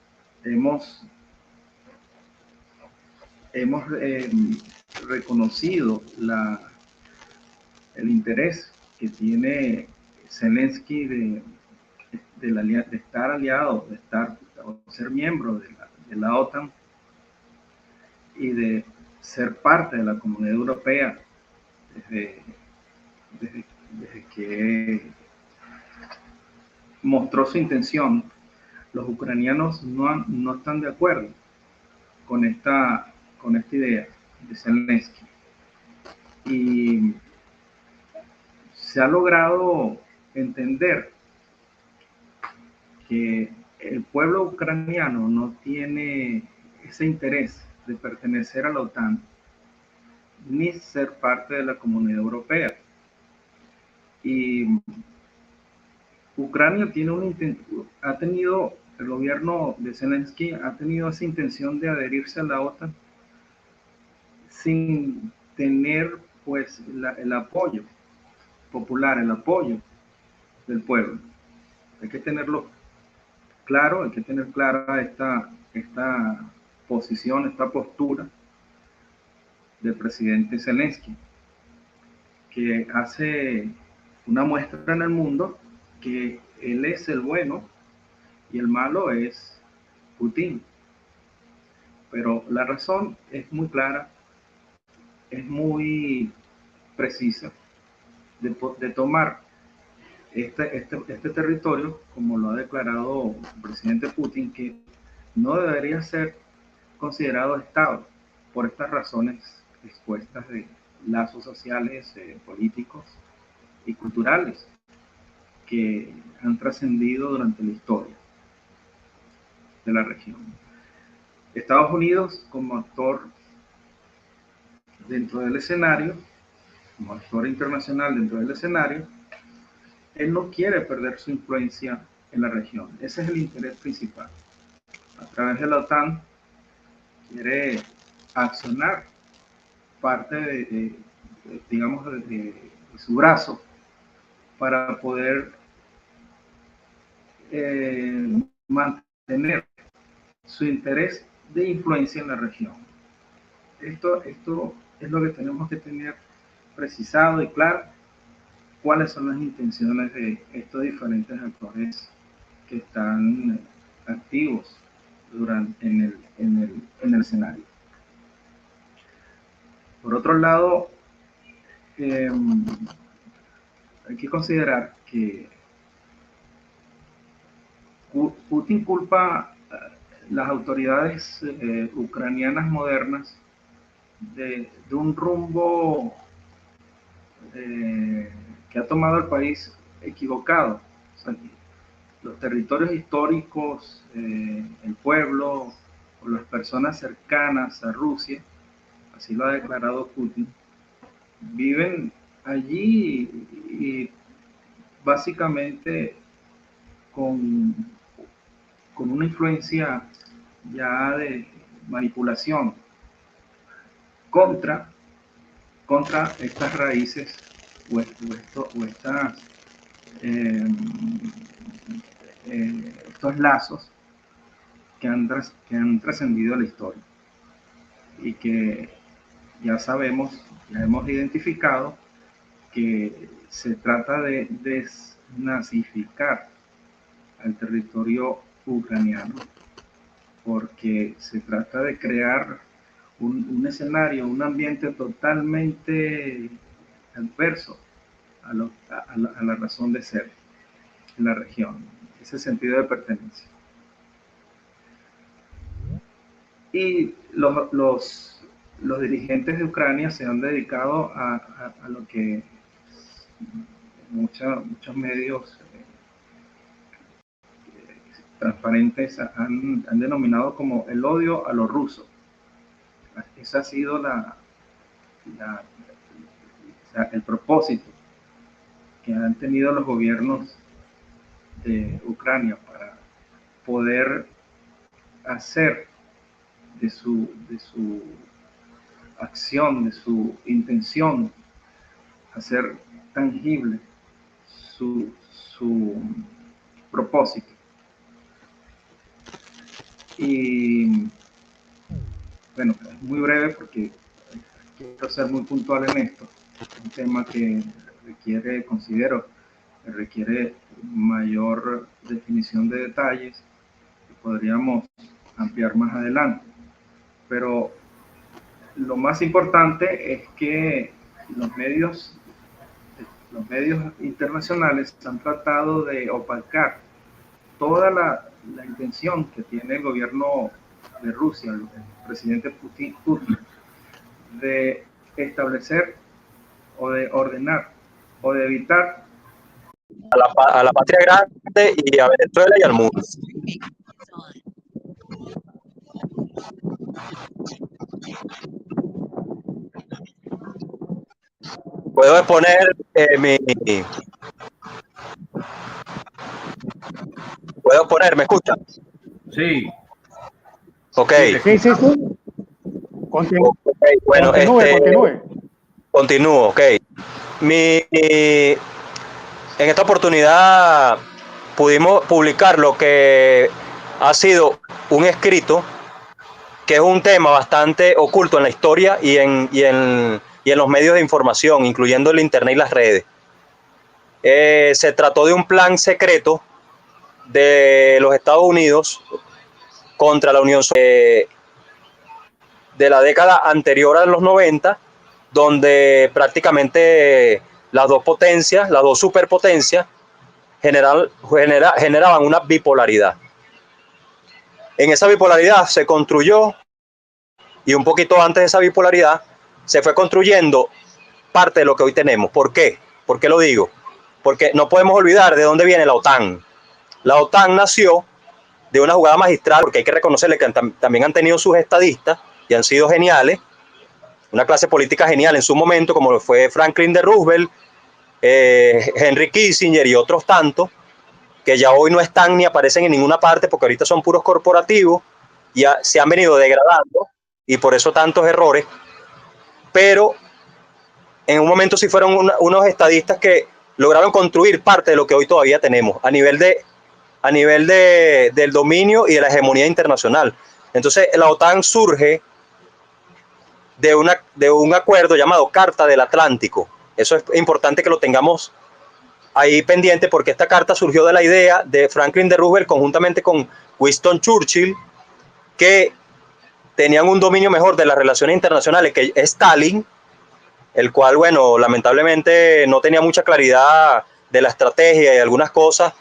hemos reconocido el interés que tiene Zelensky de estar aliado, o ser miembro de la OTAN y de ser parte de la Comunidad Europea desde que mostró su intención. Los ucranianos no están de acuerdo con esta idea de Zelensky. Y se ha logrado entender que el pueblo ucraniano no tiene ese interés de pertenecer a la OTAN ni ser parte de la Comunidad Europea. Y Ucrania ha tenido, el gobierno de Zelensky ha tenido esa intención de adherirse a la OTAN sin tener pues el apoyo popular, el apoyo del pueblo. Hay que tenerlo claro, hay que tener clara esta posición, esta postura del presidente Zelensky, que hace una muestra en el mundo que él es el bueno y el malo es Putin. Pero la razón es muy clara, es muy precisa de tomar este territorio, como lo ha declarado el presidente Putin, que no debería ser considerado Estado por estas razones expuestas de lazos sociales, políticos y culturales que han trascendido durante la historia de la región. Estados Unidos, como actor dentro del escenario, como actor internacional dentro del escenario, él no quiere perder su influencia en la región. Ese es el interés principal. A través de la OTAN quiere accionar parte de su brazo para poder mantener su interés de influencia en la región. Esto es lo que tenemos que tener precisado y claro, cuáles son las intenciones de estos diferentes actores que están activos en el escenario. Por otro lado, hay que considerar que Putin culpa a las autoridades ucranianas modernas de un rumbo que ha tomado el país equivocado. O sea, los territorios históricos, el pueblo o las personas cercanas a Rusia, así lo ha declarado Putin, viven allí y básicamente con una influencia ya de manipulación contra estas raíces o estos lazos que han trascendido la historia y que ya sabemos, ya hemos identificado que se trata de desnazificar al territorio ucraniano, porque se trata de crear un escenario, un ambiente totalmente adverso a la razón de ser en la región, ese sentido de pertenencia. Y los dirigentes de Ucrania se han dedicado a lo que muchos medios transparentes han denominado como el odio a los rusos. Ese ha sido el propósito que han tenido los gobiernos de Ucrania para poder hacer de su acción, de su intención, hacer tangible su propósito. Y bueno, es muy breve porque quiero ser muy puntual en esto. Es un tema que requiere mayor definición de detalles que podríamos ampliar más adelante. Pero lo más importante es que los medios internacionales han tratado de opacar toda la intención que tiene el gobierno de Rusia, el presidente Putin, de establecer o de ordenar o de evitar a la patria grande y a Venezuela y al mundo. Puedo exponer ¿Puedo exponer? ¿Me escuchan? Sí. Ok. Sí. Continúe, Okay, bueno, continúe. Continúo, ok. En esta oportunidad pudimos publicar lo que ha sido un escrito que es un tema bastante oculto en la historia y en los medios de información, incluyendo el internet y las redes. Se trató de un plan secreto de los Estados Unidos contra la Unión Soviética de la década anterior a los 90, donde prácticamente las dos superpotencias generaban una bipolaridad. En esa bipolaridad se construyó, y un poquito antes de esa bipolaridad, se fue construyendo parte de lo que hoy tenemos. ¿Por qué? ¿Por qué lo digo? Porque no podemos olvidar de dónde viene la OTAN. La OTAN nació de una jugada magistral, porque hay que reconocerle que también han tenido sus estadistas y han sido geniales, una clase política genial en su momento, como lo fue Franklin D. Roosevelt, Henry Kissinger y otros tantos, que ya hoy no están ni aparecen en ninguna parte porque ahorita son puros corporativos, ya se han venido degradando y por eso tantos errores, pero en un momento sí fueron unos estadistas que lograron construir parte de lo que hoy todavía tenemos a nivel del dominio y de la hegemonía internacional. Entonces la OTAN surge de un acuerdo llamado Carta del Atlántico. Eso es importante que lo tengamos ahí pendiente, porque esta carta surgió de la idea de Franklin D. Roosevelt conjuntamente con Winston Churchill, que tenían un dominio mejor de las relaciones internacionales que Stalin, el cual, bueno, lamentablemente no tenía mucha claridad de la estrategia y algunas cosas,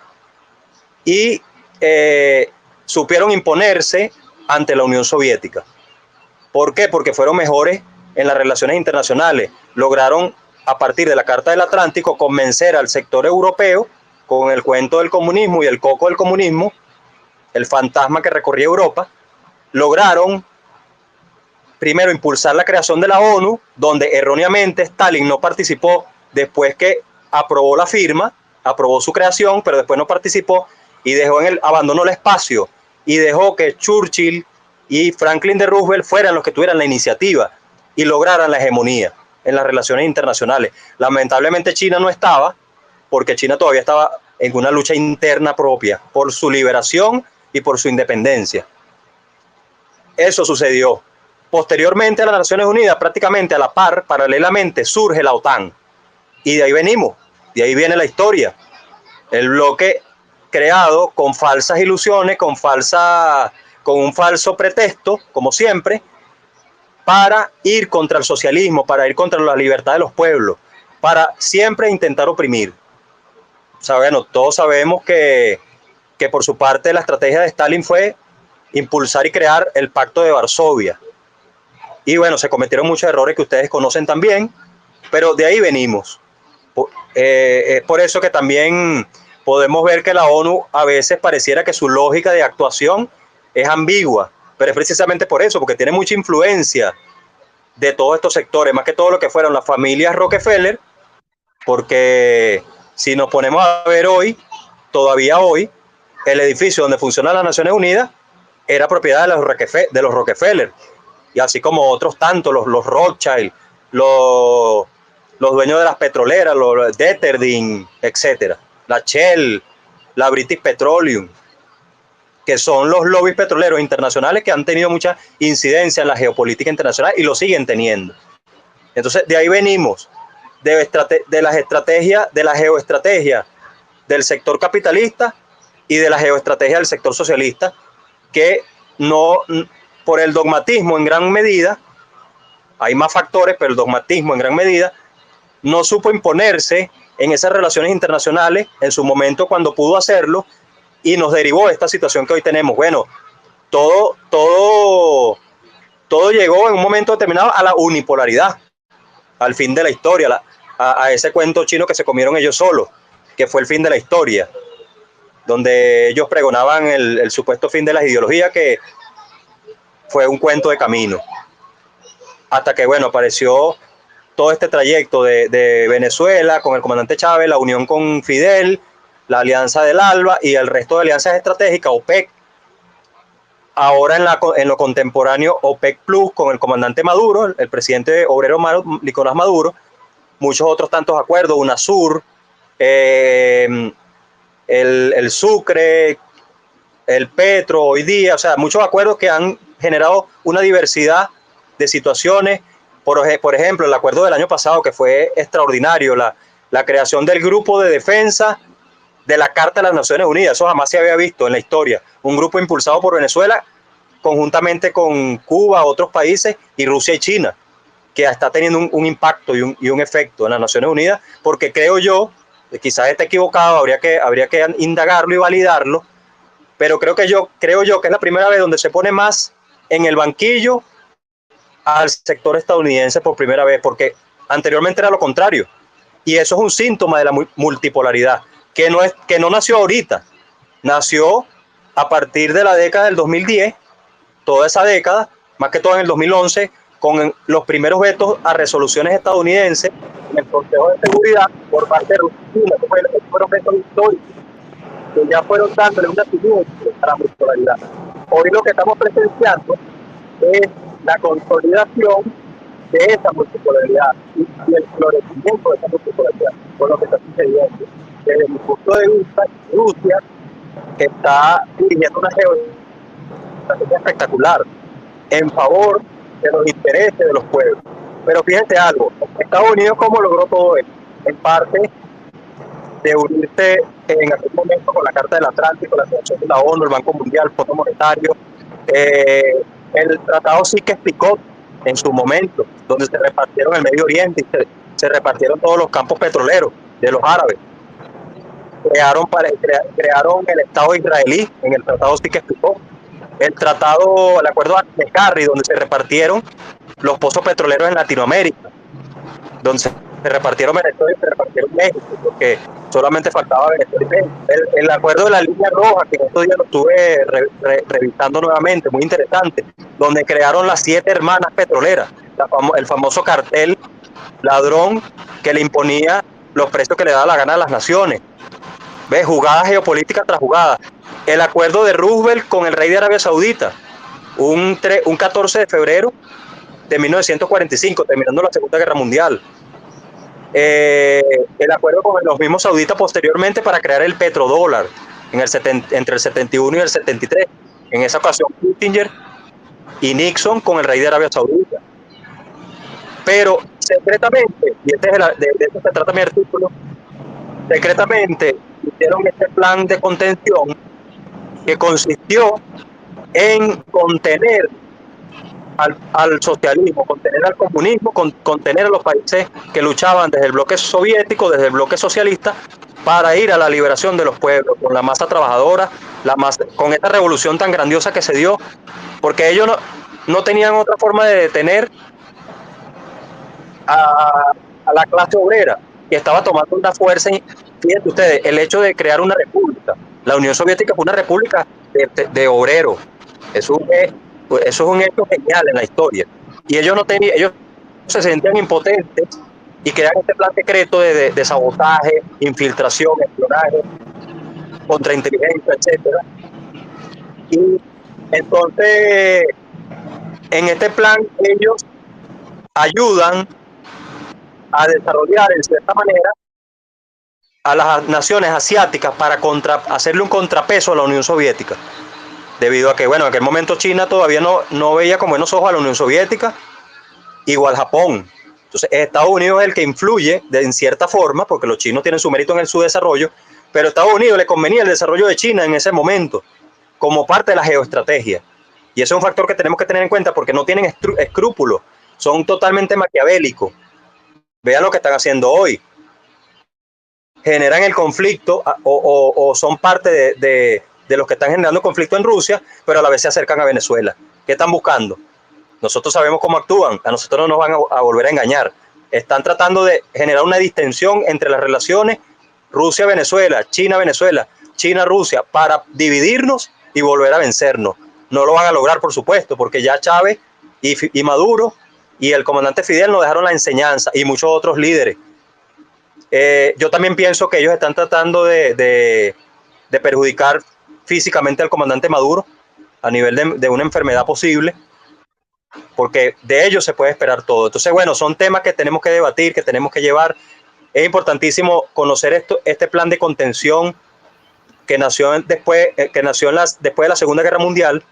y supieron imponerse ante la Unión Soviética. ¿Por qué? Porque fueron mejores en las relaciones internacionales. Lograron, a partir de la Carta del Atlántico, convencer al sector europeo con el cuento del comunismo y el coco del comunismo, el fantasma que recorría Europa. Lograron, primero, impulsar la creación de la ONU, donde erróneamente Stalin no participó después que aprobó la firma, aprobó su creación, pero después no participó y abandonó el espacio y dejó que Churchill y Franklin D. Roosevelt fueran los que tuvieran la iniciativa y lograran la hegemonía en las relaciones internacionales. Lamentablemente China no estaba, porque China todavía estaba en una lucha interna propia por su liberación y por su independencia. Eso sucedió. Posteriormente a las Naciones Unidas, prácticamente a la par, paralelamente, surge la OTAN. Y de ahí venimos, de ahí viene la historia. El bloque creado con falsas ilusiones, con un falso pretexto, como siempre, para ir contra el socialismo, para ir contra la libertad de los pueblos, para siempre intentar oprimir. O sea, bueno, todos sabemos que por su parte la estrategia de Stalin fue impulsar y crear el Pacto de Varsovia. Y bueno, se cometieron muchos errores que ustedes conocen también, pero de ahí venimos. Es por eso que también podemos ver que la ONU a veces pareciera que su lógica de actuación es ambigua, pero es precisamente por eso, porque tiene mucha influencia de todos estos sectores, más que todo lo que fueron las familias Rockefeller, porque si nos ponemos a ver hoy, todavía hoy, el edificio donde funcionan las Naciones Unidas era propiedad de los Rockefeller, y así como otros tantos, los Rothschild, los dueños de las petroleras, los Detterding, etcétera. la Shell, la British Petroleum, que son los lobbies petroleros internacionales que han tenido mucha incidencia en la geopolítica internacional y lo siguen teniendo. Entonces, de ahí venimos, de las estrategias, de la geoestrategia del sector capitalista y de la geoestrategia del sector socialista, que no, por el dogmatismo en gran medida, hay más factores, pero el dogmatismo en gran medida no supo imponerse en esas relaciones internacionales en su momento cuando pudo hacerlo, y nos derivó esta situación que hoy tenemos. Bueno, todo llegó en un momento determinado a la unipolaridad, al fin de la historia, a ese cuento chino que se comieron ellos solos, que fue el fin de la historia, donde ellos pregonaban el supuesto fin de las ideologías, que fue un cuento de camino. Hasta que, bueno, apareció todo este trayecto de Venezuela con el comandante Chávez, la unión con Fidel, la alianza del ALBA y el resto de alianzas estratégicas, OPEC. Ahora en lo contemporáneo, OPEC Plus con el comandante Maduro, el presidente obrero Nicolás Maduro, muchos otros tantos acuerdos, UNASUR, el Sucre, el Petro hoy día, o sea, muchos acuerdos que han generado una diversidad de situaciones. Por ejemplo, el acuerdo del año pasado, que fue extraordinario, la creación del grupo de defensa de la Carta de las Naciones Unidas. Eso jamás se había visto en la historia. Un grupo impulsado por Venezuela, conjuntamente con Cuba, otros países, y Rusia y China, que está teniendo un impacto y un efecto en las Naciones Unidas, porque creo yo, quizás esté equivocado, habría que indagarlo y validarlo, pero creo yo que es la primera vez donde se pone más en el banquillo al sector estadounidense por primera vez, porque anteriormente era lo contrario. Y eso es un síntoma de la multipolaridad, que no nació ahorita, nació a partir de la década del 2010, toda esa década, más que todo en el 2011, con los primeros vetos a resoluciones estadounidenses en el Consejo de Seguridad por parte de Rusia, que fueron vetos históricos, que ya fueron dándole una figura a la multipolaridad. Hoy lo que estamos presenciando es la consolidación de esa multipolaridad y el florecimiento de esa multipolaridad, por lo que está sucediendo. Desde mi punto de vista, Rusia está dirigiendo una geoestrategia espectacular en favor de los intereses de los pueblos. Pero fíjense algo, Estados Unidos, ¿cómo logró todo esto? En parte de unirse en aquel momento con la Carta del Atlántico, la Asociación de la ONU, el Banco Mundial, el Fondo Monetario, el tratado sí que explicó en su momento, donde se repartieron el Medio Oriente y se repartieron todos los campos petroleros de los árabes. Crearon el Estado israelí en el tratado sí que explicó. El acuerdo de Kerry, donde se repartieron los pozos petroleros en Latinoamérica, donde se repartieron Venezuela y se repartieron México, porque solamente faltaba Venezuela y México. El acuerdo de la línea roja, que estos días lo estuve revisando nuevamente, muy interesante, donde crearon las 7 hermanas petroleras, el famoso cartel ladrón que le imponía los precios que le daba la gana a las naciones. ¿Ves? Jugada geopolítica tras jugada. El acuerdo de Roosevelt con el rey de Arabia Saudita, un 14 de febrero de 1945, terminando la Segunda Guerra Mundial. El acuerdo con los mismos sauditas posteriormente para crear el petrodólar entre el 71 y el 73. En esa ocasión, Kissinger y Nixon con el rey de Arabia Saudita. Pero secretamente, y de eso se trata mi artículo, secretamente hicieron este plan de contención que consistió en contener al socialismo, contener al comunismo, contener a los países que luchaban desde el bloque soviético, desde el bloque socialista, para ir a la liberación de los pueblos, con la masa trabajadora, con esta revolución tan grandiosa que se dio, porque ellos no tenían otra forma de detener a la clase obrera, que estaba tomando una fuerza. Fíjense ustedes, el hecho de crear una república. La Unión Soviética fue una república de obreros. Eso es un hecho genial en la historia. Y ellos se sentían impotentes y crearon este plan secreto de sabotaje, infiltración, espionaje, contrainteligencia, etcétera. Y entonces, en este plan, ellos ayudan a desarrollar en cierta manera a las naciones asiáticas para hacerle un contrapeso a la Unión Soviética. Debido a que, bueno, en aquel momento China todavía no veía con buenos ojos a la Unión Soviética, igual Japón. Entonces, Estados Unidos es el que influye en cierta forma, porque los chinos tienen su mérito en su desarrollo, pero a Estados Unidos le convenía el desarrollo de China en ese momento, como parte de la geoestrategia. Y ese es un factor que tenemos que tener en cuenta porque no tienen escrúpulos, son totalmente maquiavélicos. Vean lo que están haciendo hoy. Generan el conflicto o son parte de los que están generando conflicto en Rusia, pero a la vez se acercan a Venezuela. ¿Qué están buscando? Nosotros sabemos cómo actúan, a nosotros no nos van a volver a engañar. Están tratando de generar una distensión entre las relaciones Rusia-Venezuela, China-Venezuela, China-Rusia, para dividirnos y volver a vencernos. No lo van a lograr, por supuesto, porque ya Chávez y Maduro y el comandante Fidel nos dejaron la enseñanza y muchos otros líderes. Yo también pienso que ellos están tratando de perjudicar físicamente al comandante Maduro a nivel de una enfermedad posible, porque de ellos se puede esperar todo. Entonces, bueno, son temas que tenemos que debatir, que tenemos que llevar. Es importantísimo conocer este plan de contención que nació después de la Segunda Guerra Mundial,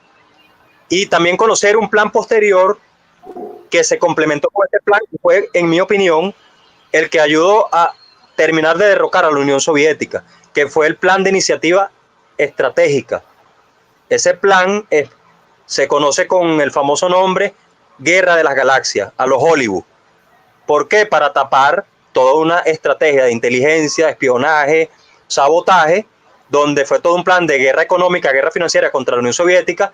y también conocer un plan posterior que se complementó con este plan, que fue, en mi opinión, el que ayudó a terminar de derrocar a la Unión Soviética, que fue el plan de iniciativa estratégica. Ese plan se conoce con el famoso nombre Guerra de las Galaxias, a los Hollywood. ¿Por qué? Para tapar toda una estrategia de inteligencia, espionaje, sabotaje, donde fue todo un plan de guerra económica, guerra financiera contra la Unión Soviética,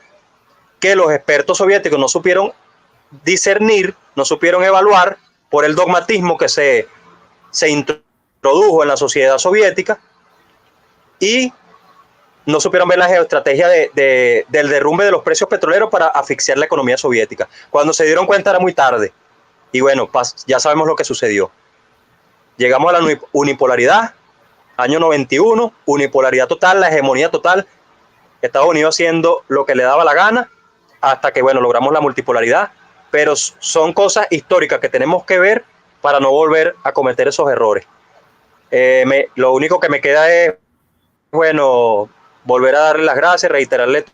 que los expertos soviéticos no supieron discernir, no supieron evaluar por el dogmatismo que se introdujo en la sociedad soviética, y no supieron ver la geoestrategia del derrumbe de los precios petroleros para asfixiar la economía soviética. Cuando se dieron cuenta era muy tarde. Y bueno, ya sabemos lo que sucedió. Llegamos a la unipolaridad, año 91, unipolaridad total, la hegemonía total, Estados Unidos haciendo lo que le daba la gana, hasta que, bueno, logramos la multipolaridad, pero son cosas históricas que tenemos que ver para no volver a cometer esos errores. Lo único que me queda es, bueno, volver a darle las gracias, reiterarle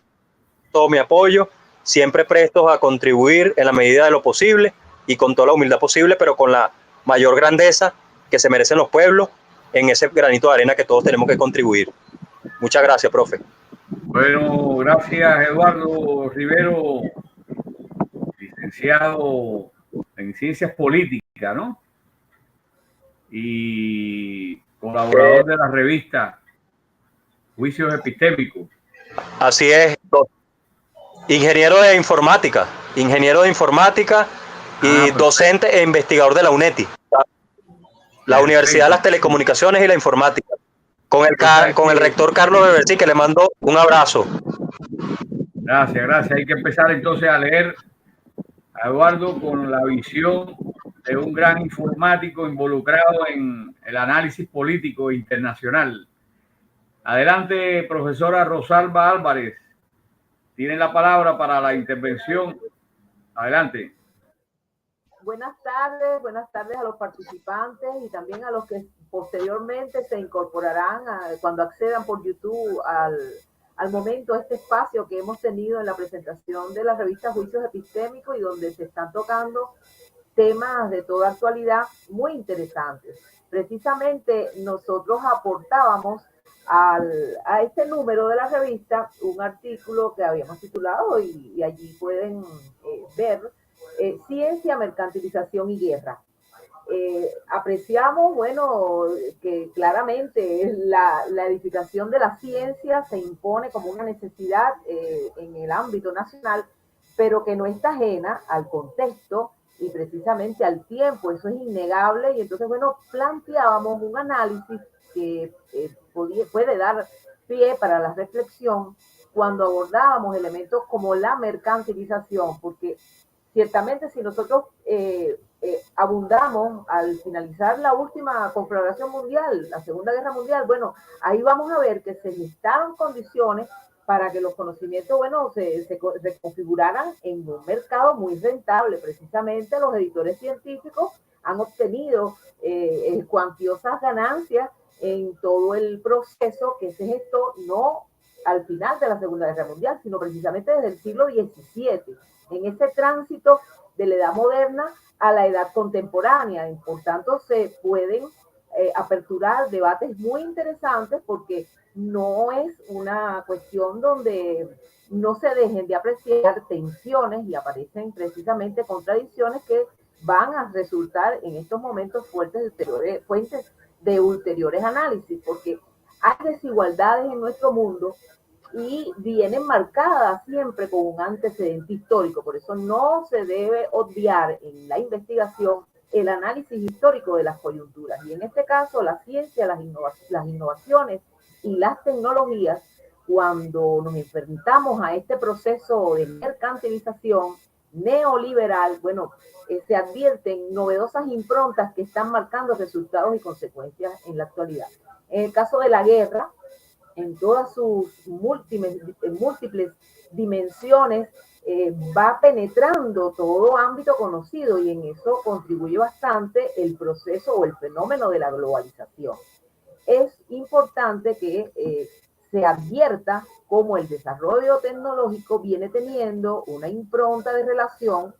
todo mi apoyo, siempre prestos a contribuir en la medida de lo posible y con toda la humildad posible, pero con la mayor grandeza que se merecen los pueblos en ese granito de arena que todos tenemos que contribuir. Muchas gracias, profe. Bueno, gracias, Eduardo Rivero, licenciado en Ciencias Políticas, ¿no? Y colaborador de la revista Juicios Epistémicos. Así es, ingeniero de informática y docente e investigador de la UNETI, la Universidad de las Telecomunicaciones y la Informática, con el rector Carlos Bebersi, que le mando un abrazo. Gracias. Hay que empezar entonces a leer a Eduardo con la visión de un gran informático involucrado en el análisis político internacional. Adelante, profesora Rosalba Álvarez. Tiene la palabra para la intervención. Adelante. Buenas tardes a los participantes y también a los que posteriormente se incorporarán cuando accedan por YouTube al momento, este espacio que hemos tenido en la presentación de la revista Juicios Epistémicos, y donde se están tocando temas de toda actualidad muy interesantes. Precisamente nosotros aportábamos a este número de la revista un artículo que habíamos titulado, y allí pueden ver, Ciencia, Mercantilización y Guerra. Apreciamos, bueno, que claramente la edificación de la ciencia se impone como una necesidad en el ámbito nacional, pero que no está ajena al contexto y precisamente al tiempo. Eso es innegable. Y entonces, bueno, planteábamos un análisis que puede dar pie para la reflexión cuando abordábamos elementos como la mercantilización, porque ciertamente si nosotros abundamos al finalizar la última conflagración mundial, la Segunda Guerra Mundial, bueno, ahí vamos a ver que se gestaron condiciones para que los conocimientos, bueno, se configuraran en un mercado muy rentable. Precisamente los editores científicos han obtenido cuantiosas ganancias en todo el proceso que se gestó, no al final de la Segunda Guerra Mundial, sino precisamente desde el siglo XVII, en ese tránsito de la edad moderna a la edad contemporánea. Y por tanto, se pueden aperturar debates muy interesantes, porque no es una cuestión donde no se dejen de apreciar tensiones y aparecen precisamente contradicciones que van a resultar en estos momentos fuentes de ulteriores análisis, porque hay desigualdades en nuestro mundo y vienen marcadas siempre con un antecedente histórico. Por eso no se debe obviar en la investigación el análisis histórico de las coyunturas. Y en este caso, la ciencia, las innovaciones y las tecnologías, cuando nos enfrentamos a este proceso de mercantilización neoliberal, bueno, se advierten novedosas improntas que están marcando resultados y consecuencias en la actualidad. En el caso de la guerra, en todas sus múltiples dimensiones, va penetrando todo ámbito conocido, y en eso contribuye bastante el proceso o el fenómeno de la globalización. Es importante que se advierta cómo el desarrollo tecnológico viene teniendo una impronta de relación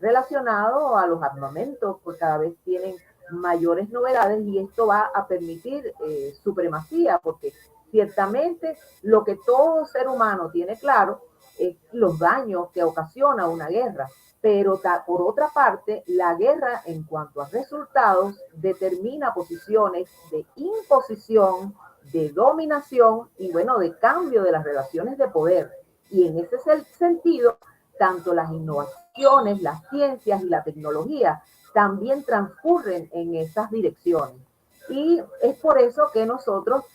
relacionado a los armamentos, pues cada vez tienen mayores novedades, y esto va a permitir supremacía, porque ciertamente lo que todo ser humano tiene claro es los daños que ocasiona una guerra, pero por otra parte, la guerra en cuanto a resultados determina posiciones de imposición, de dominación y, bueno, de cambio de las relaciones de poder. Y en ese sentido, tanto las innovaciones, las ciencias y la tecnología también transcurren en esas direcciones. Y es por eso que nosotros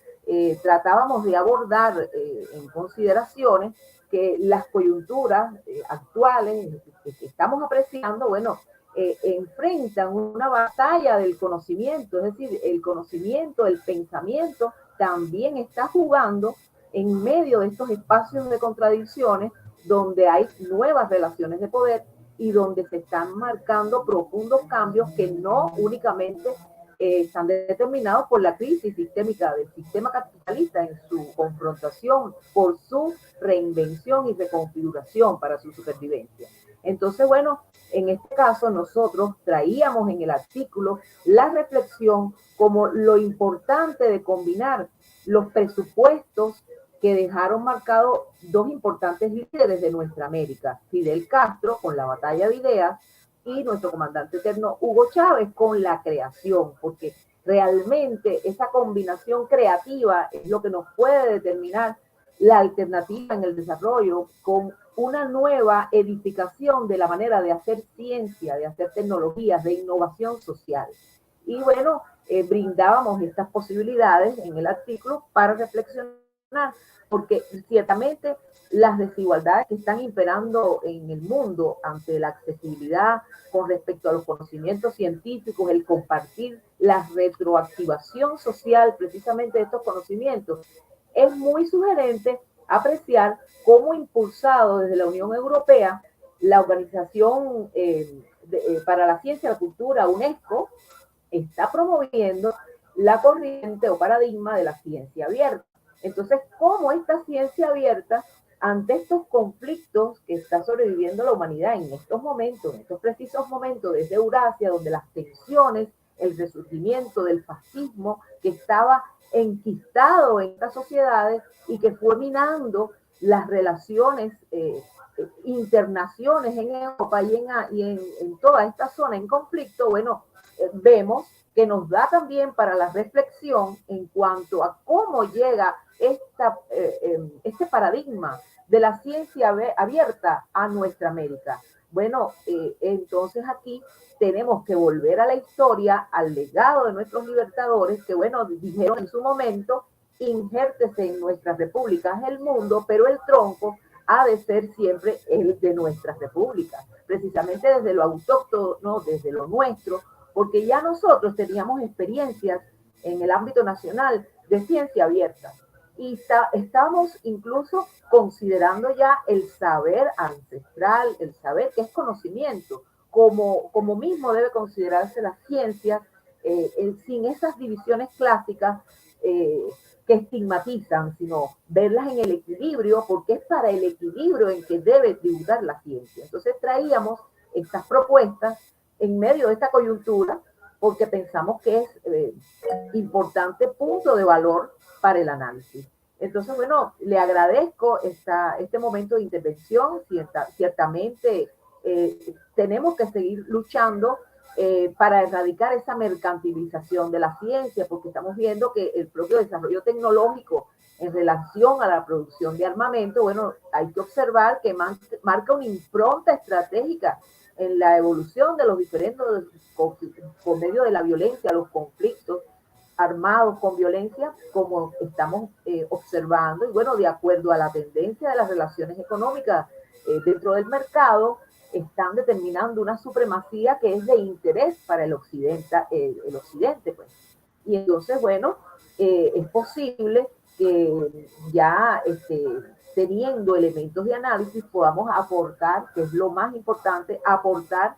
tratábamos de abordar en consideraciones que las coyunturas actuales que estamos apreciando, bueno, enfrentan una batalla del conocimiento, es decir, el conocimiento, el pensamiento también está jugando en medio de estos espacios de contradicciones, donde hay nuevas relaciones de poder y donde se están marcando profundos cambios que no únicamente están determinados por la crisis sistémica del sistema capitalista en su confrontación por su reinvención y reconfiguración para su supervivencia. Entonces, bueno, en este caso nosotros traíamos en el artículo la reflexión como lo importante de combinar los presupuestos que dejaron marcados dos importantes líderes de nuestra América, Fidel Castro con la batalla de ideas y nuestro comandante eterno Hugo Chávez con la creación, porque realmente esa combinación creativa es lo que nos puede determinar la alternativa en el desarrollo, con una nueva edificación de la manera de hacer ciencia, de hacer tecnologías, de innovación social. Y bueno, brindábamos estas posibilidades en el artículo para reflexionar, porque ciertamente las desigualdades que están imperando en el mundo ante la accesibilidad con respecto a los conocimientos científicos, el compartir la retroactivación social precisamente de estos conocimientos, es muy sugerente apreciar cómo, impulsado desde la Unión Europea, la Organización para la Ciencia y la Cultura, UNESCO, está promoviendo la corriente o paradigma de la ciencia abierta. Entonces, ¿cómo esta ciencia abierta, ante estos conflictos que está sobreviviendo la humanidad en estos momentos, en estos precisos momentos desde Eurasia, donde las tensiones, el resurgimiento del fascismo que estaba enquistado en estas sociedades y que fue minando las relaciones internaciones en Europa y en toda esta zona en conflicto, bueno, vemos que nos da también para la reflexión en cuanto a cómo llega este paradigma de la ciencia abierta a nuestra América. Bueno, entonces aquí tenemos que volver a la historia, al legado de nuestros libertadores, que bueno, dijeron en su momento, injértese en nuestras repúblicas el mundo, pero el tronco ha de ser siempre el de nuestras repúblicas, precisamente desde lo autóctono, desde lo nuestro, porque ya nosotros teníamos experiencias en el ámbito nacional de ciencia abierta y estamos incluso considerando ya el saber ancestral, el saber que es conocimiento, como mismo debe considerarse las ciencias sin esas divisiones clásicas que estigmatizan, sino verlas en el equilibrio, porque es para el equilibrio en que debe tributar la ciencia. Entonces traíamos estas propuestas en medio de esta coyuntura, porque pensamos que es importante punto de valor para el análisis. Entonces, bueno, le agradezco este momento de intervención. Ciertamente tenemos que seguir luchando para erradicar esa mercantilización de la ciencia, porque estamos viendo que el propio desarrollo tecnológico en relación a la producción de armamento, bueno, hay que observar que marca una impronta estratégica en la evolución de los diferentes, por medio de la violencia, los conflictos armados con violencia, como estamos observando, y bueno, de acuerdo a la tendencia de las relaciones económicas dentro del mercado, están determinando una supremacía que es de interés para el occidente, pues. Y entonces, bueno, es posible que ya teniendo elementos de análisis podamos aportar, que es lo más importante, aportar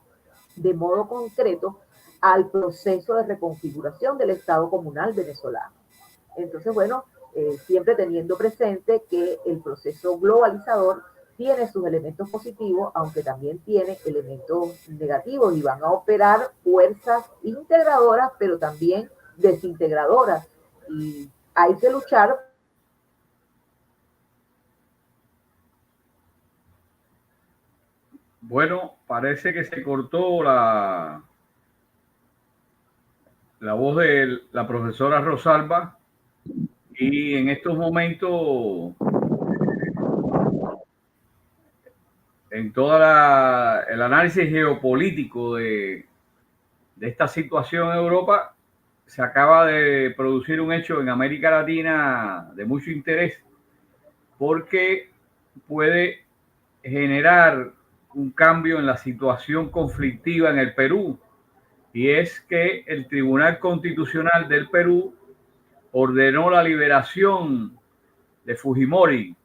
de modo concreto al proceso de reconfiguración del Estado comunal venezolano. Entonces, bueno, siempre teniendo presente que el proceso globalizador tiene sus elementos positivos, aunque también tiene elementos negativos, y van a operar fuerzas integradoras, pero también desintegradoras. Y hay que luchar. Bueno, parece que se cortó la voz de la profesora Rosalba, y en estos momentos, en todo el análisis geopolítico de esta situación en Europa, se acaba de producir un hecho en América Latina de mucho interés, porque puede generar un cambio en la situación conflictiva en el Perú, y es que el Tribunal Constitucional del Perú ordenó la liberación de Fujimori,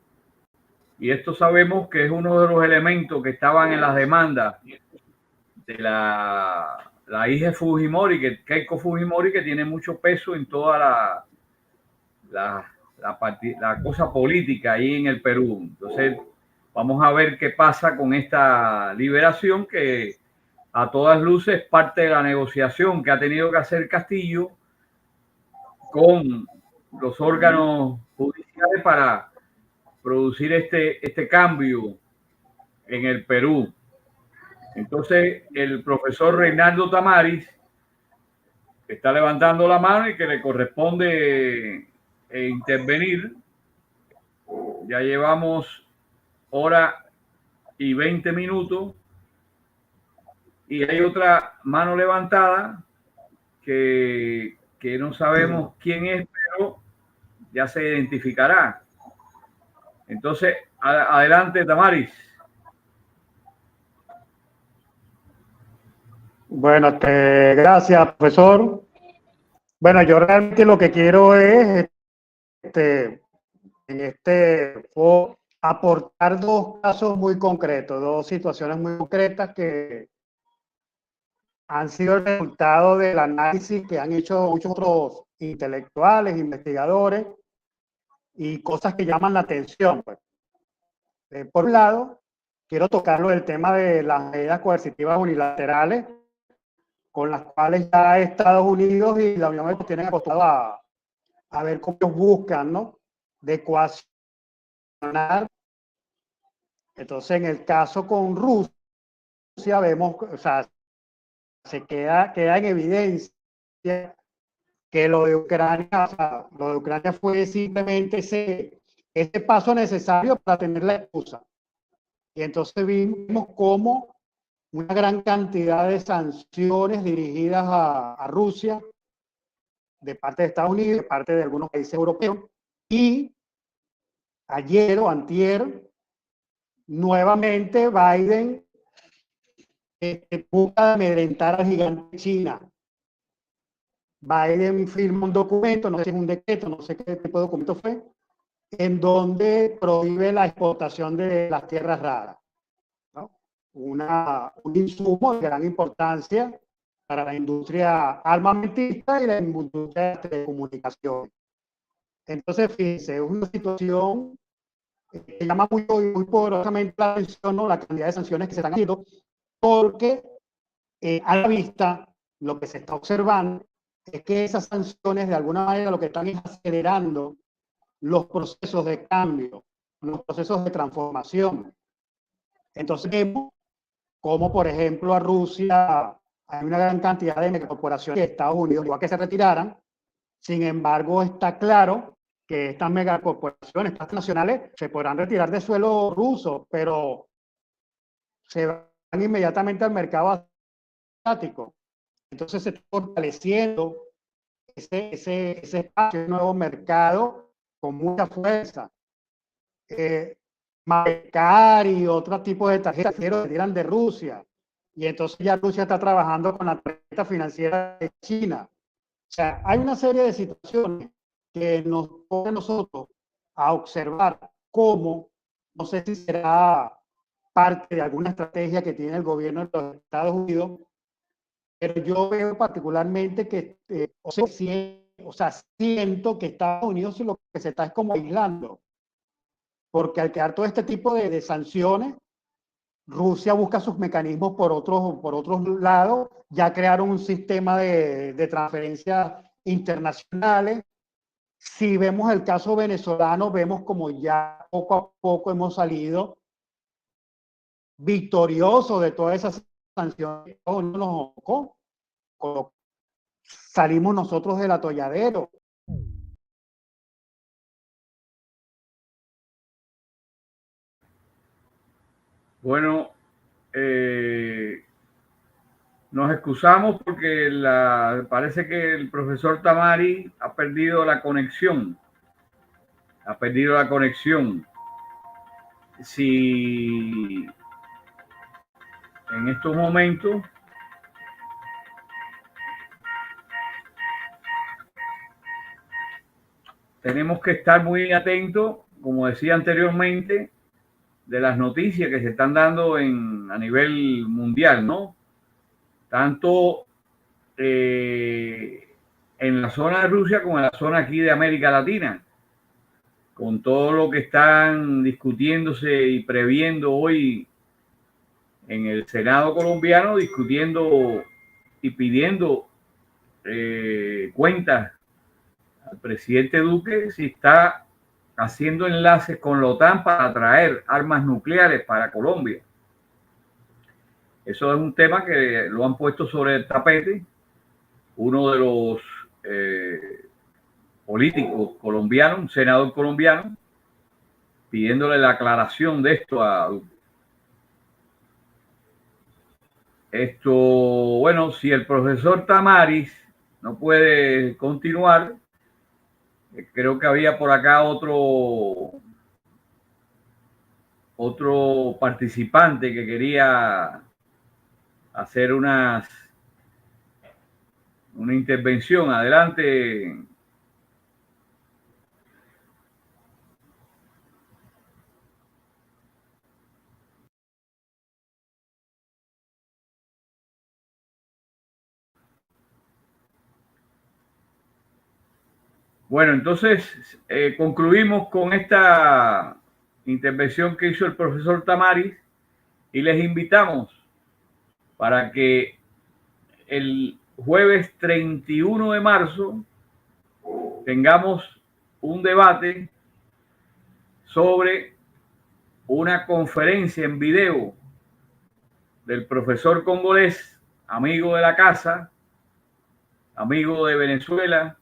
y esto sabemos que es uno de los elementos que estaban en las demandas de la hija de Fujimori, Keiko Fujimori, que tiene mucho peso en toda la cosa política ahí en el Perú. Entonces, vamos a ver qué pasa con esta liberación, que a todas luces es parte de la negociación que ha tenido que hacer Castillo con los órganos judiciales para producir este cambio en el Perú. Entonces, el profesor Reinaldo Tamaris está levantando la mano y que le corresponde intervenir. Ya llevamos hora y 20 minutos y hay otra mano levantada que no sabemos quién es, pero ya se identificará. Entonces, adelante, Tamaris. Bueno, gracias, profesor. Bueno, yo realmente lo que quiero es aportar dos casos muy concretos, dos situaciones muy concretas que han sido el resultado del análisis que han hecho muchos otros intelectuales, investigadores, y cosas que llaman la atención, pues. Por un lado, quiero tocarlo del tema de las medidas coercitivas unilaterales, con las cuales ya Estados Unidos y la Unión Europea tienen acostumbrado a ver cómo buscan, ¿no?, de coaccionar. Entonces, en el caso con Rusia, vemos, o sea, se queda en evidencia que lo de Ucrania, o sea, lo de Ucrania fue simplemente ese paso necesario para tener la excusa. Y entonces vimos cómo una gran cantidad de sanciones dirigidas a Rusia de parte de Estados Unidos, de parte de algunos países europeos, y ayer o antier, nuevamente Biden busca amedrentar al gigante China. Biden firma un documento, no sé si es un decreto, no sé qué tipo de documento fue, en donde prohíbe la exportación de las tierras raras, ¿no? Un insumo de gran importancia para la industria armamentista y la industria de telecomunicaciones. Entonces, fíjense, es una situación que llama muy poderosamente la atención, ¿no? La cantidad de sanciones que se están haciendo, porque a la vista lo que se está observando es que esas sanciones de alguna manera lo que están es acelerando los procesos de cambio, los procesos de transformación. Entonces vemos como, por ejemplo, a Rusia hay una gran cantidad de megacorporaciones de Estados Unidos, igual que se retiraran. Sin embargo, está claro que estas megacorporaciones transnacionales se podrán retirar de suelo ruso, pero se van inmediatamente al mercado asiático. Entonces se está fortaleciendo ese espacio, ese nuevo mercado con mucha fuerza. Mastercard y otro tipo de tarjetas que retiran de Rusia. Y entonces ya Rusia está trabajando con la tarjeta financiera de China. O sea, hay una serie de situaciones que nos pone a nosotros a observar cómo, no sé si será parte de alguna estrategia que tiene el gobierno de los Estados Unidos, pero yo veo particularmente que, siento que Estados Unidos lo que se está es como aislando, porque al crear todo este tipo de sanciones, Rusia busca sus mecanismos por otros lados, ya crearon un sistema de transferencias internacionales. Si vemos el caso venezolano, vemos como ya poco a poco hemos salido victoriosos de todas esas sanciones. Salimos nosotros del atolladero. Bueno, nos excusamos porque parece que el profesor Tamari ha perdido la conexión. Ha perdido la conexión. Si en estos momentos tenemos que estar muy atentos, como decía anteriormente, de las noticias que se están dando a nivel mundial, ¿no? Tanto en la zona de Rusia como en la zona aquí de América Latina, con todo lo que están discutiéndose y previendo hoy en el Senado colombiano, discutiendo y pidiendo cuentas al presidente Duque si está haciendo enlaces con la OTAN para traer armas nucleares para Colombia. Eso es un tema que lo han puesto sobre el tapete uno de los políticos colombianos, un senador colombiano, pidiéndole la aclaración de esto a Duque. Esto, bueno, si el profesor Tamaris no puede continuar, creo que había por acá otro participante que quería hacer una intervención. Adelante. Bueno, entonces concluimos con esta intervención que hizo el profesor Tamaris y les invitamos para que el jueves 31 de marzo tengamos un debate sobre una conferencia en video del profesor congolés, amigo de la casa, amigo de Venezuela,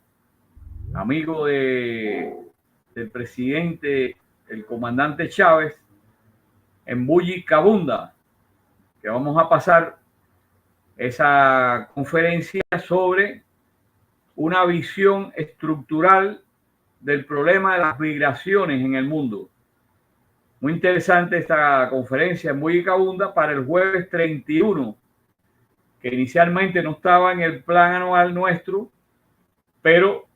amigo del presidente, el comandante Chávez, en Bulli Cabunda, que vamos a pasar esa conferencia sobre una visión estructural del problema de las migraciones en el mundo. Muy interesante esta conferencia en Bulli Cabunda para el jueves 31, que inicialmente no estaba en el plan anual nuestro, pero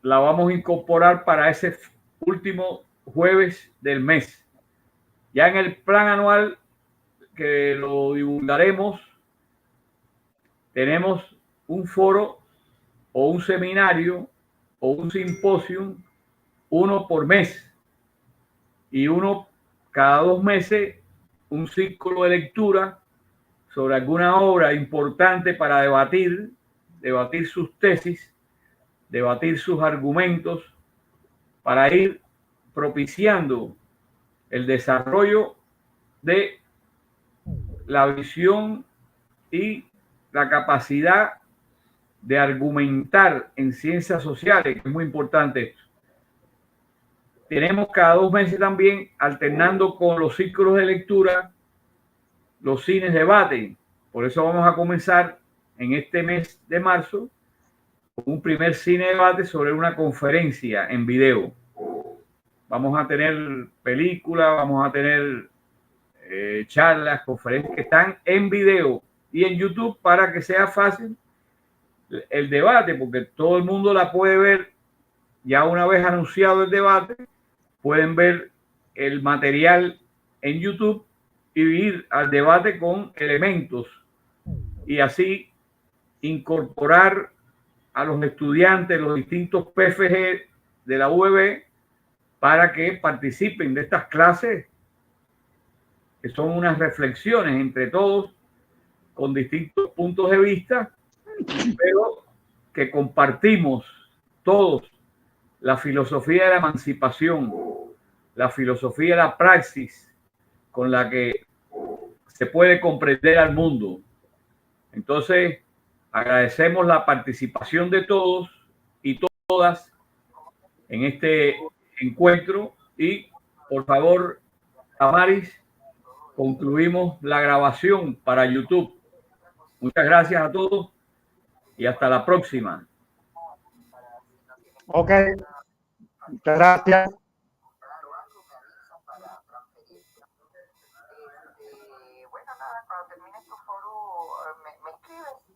la vamos a incorporar para ese último jueves del mes. Ya en el plan anual, que lo divulgaremos tenemos un foro o un seminario o un simposium, uno por mes, y uno cada 2 meses, un círculo de lectura sobre alguna obra importante para debatir sus tesis, debatir sus argumentos, para ir propiciando el desarrollo de la visión y la capacidad de argumentar en ciencias sociales, que es muy importante. Tenemos cada 2 meses también, alternando con los círculos de lectura, los cines debate. Por eso vamos a comenzar en este mes de marzo con un primer cine debate sobre una conferencia en video. Vamos a tener películas, vamos a tener charlas, conferencias que están en video y en YouTube para que sea fácil el debate, porque todo el mundo la puede ver. Ya una vez anunciado el debate, pueden ver el material en YouTube y ir al debate con elementos y así incorporar a los estudiantes, los distintos PFG de la UEB, para que participen de estas clases, que son unas reflexiones entre todos con distintos puntos de vista, pero que compartimos todos la filosofía de la emancipación, la filosofía de la praxis con la que se puede comprender al mundo. Entonces, agradecemos la participación de todos y todas en este encuentro y, por favor, Amaris, concluimos la grabación para YouTube. Muchas gracias a todos y hasta la próxima. Ok, muchas gracias. Bueno, nada, cuando termines tu foro, me escribes.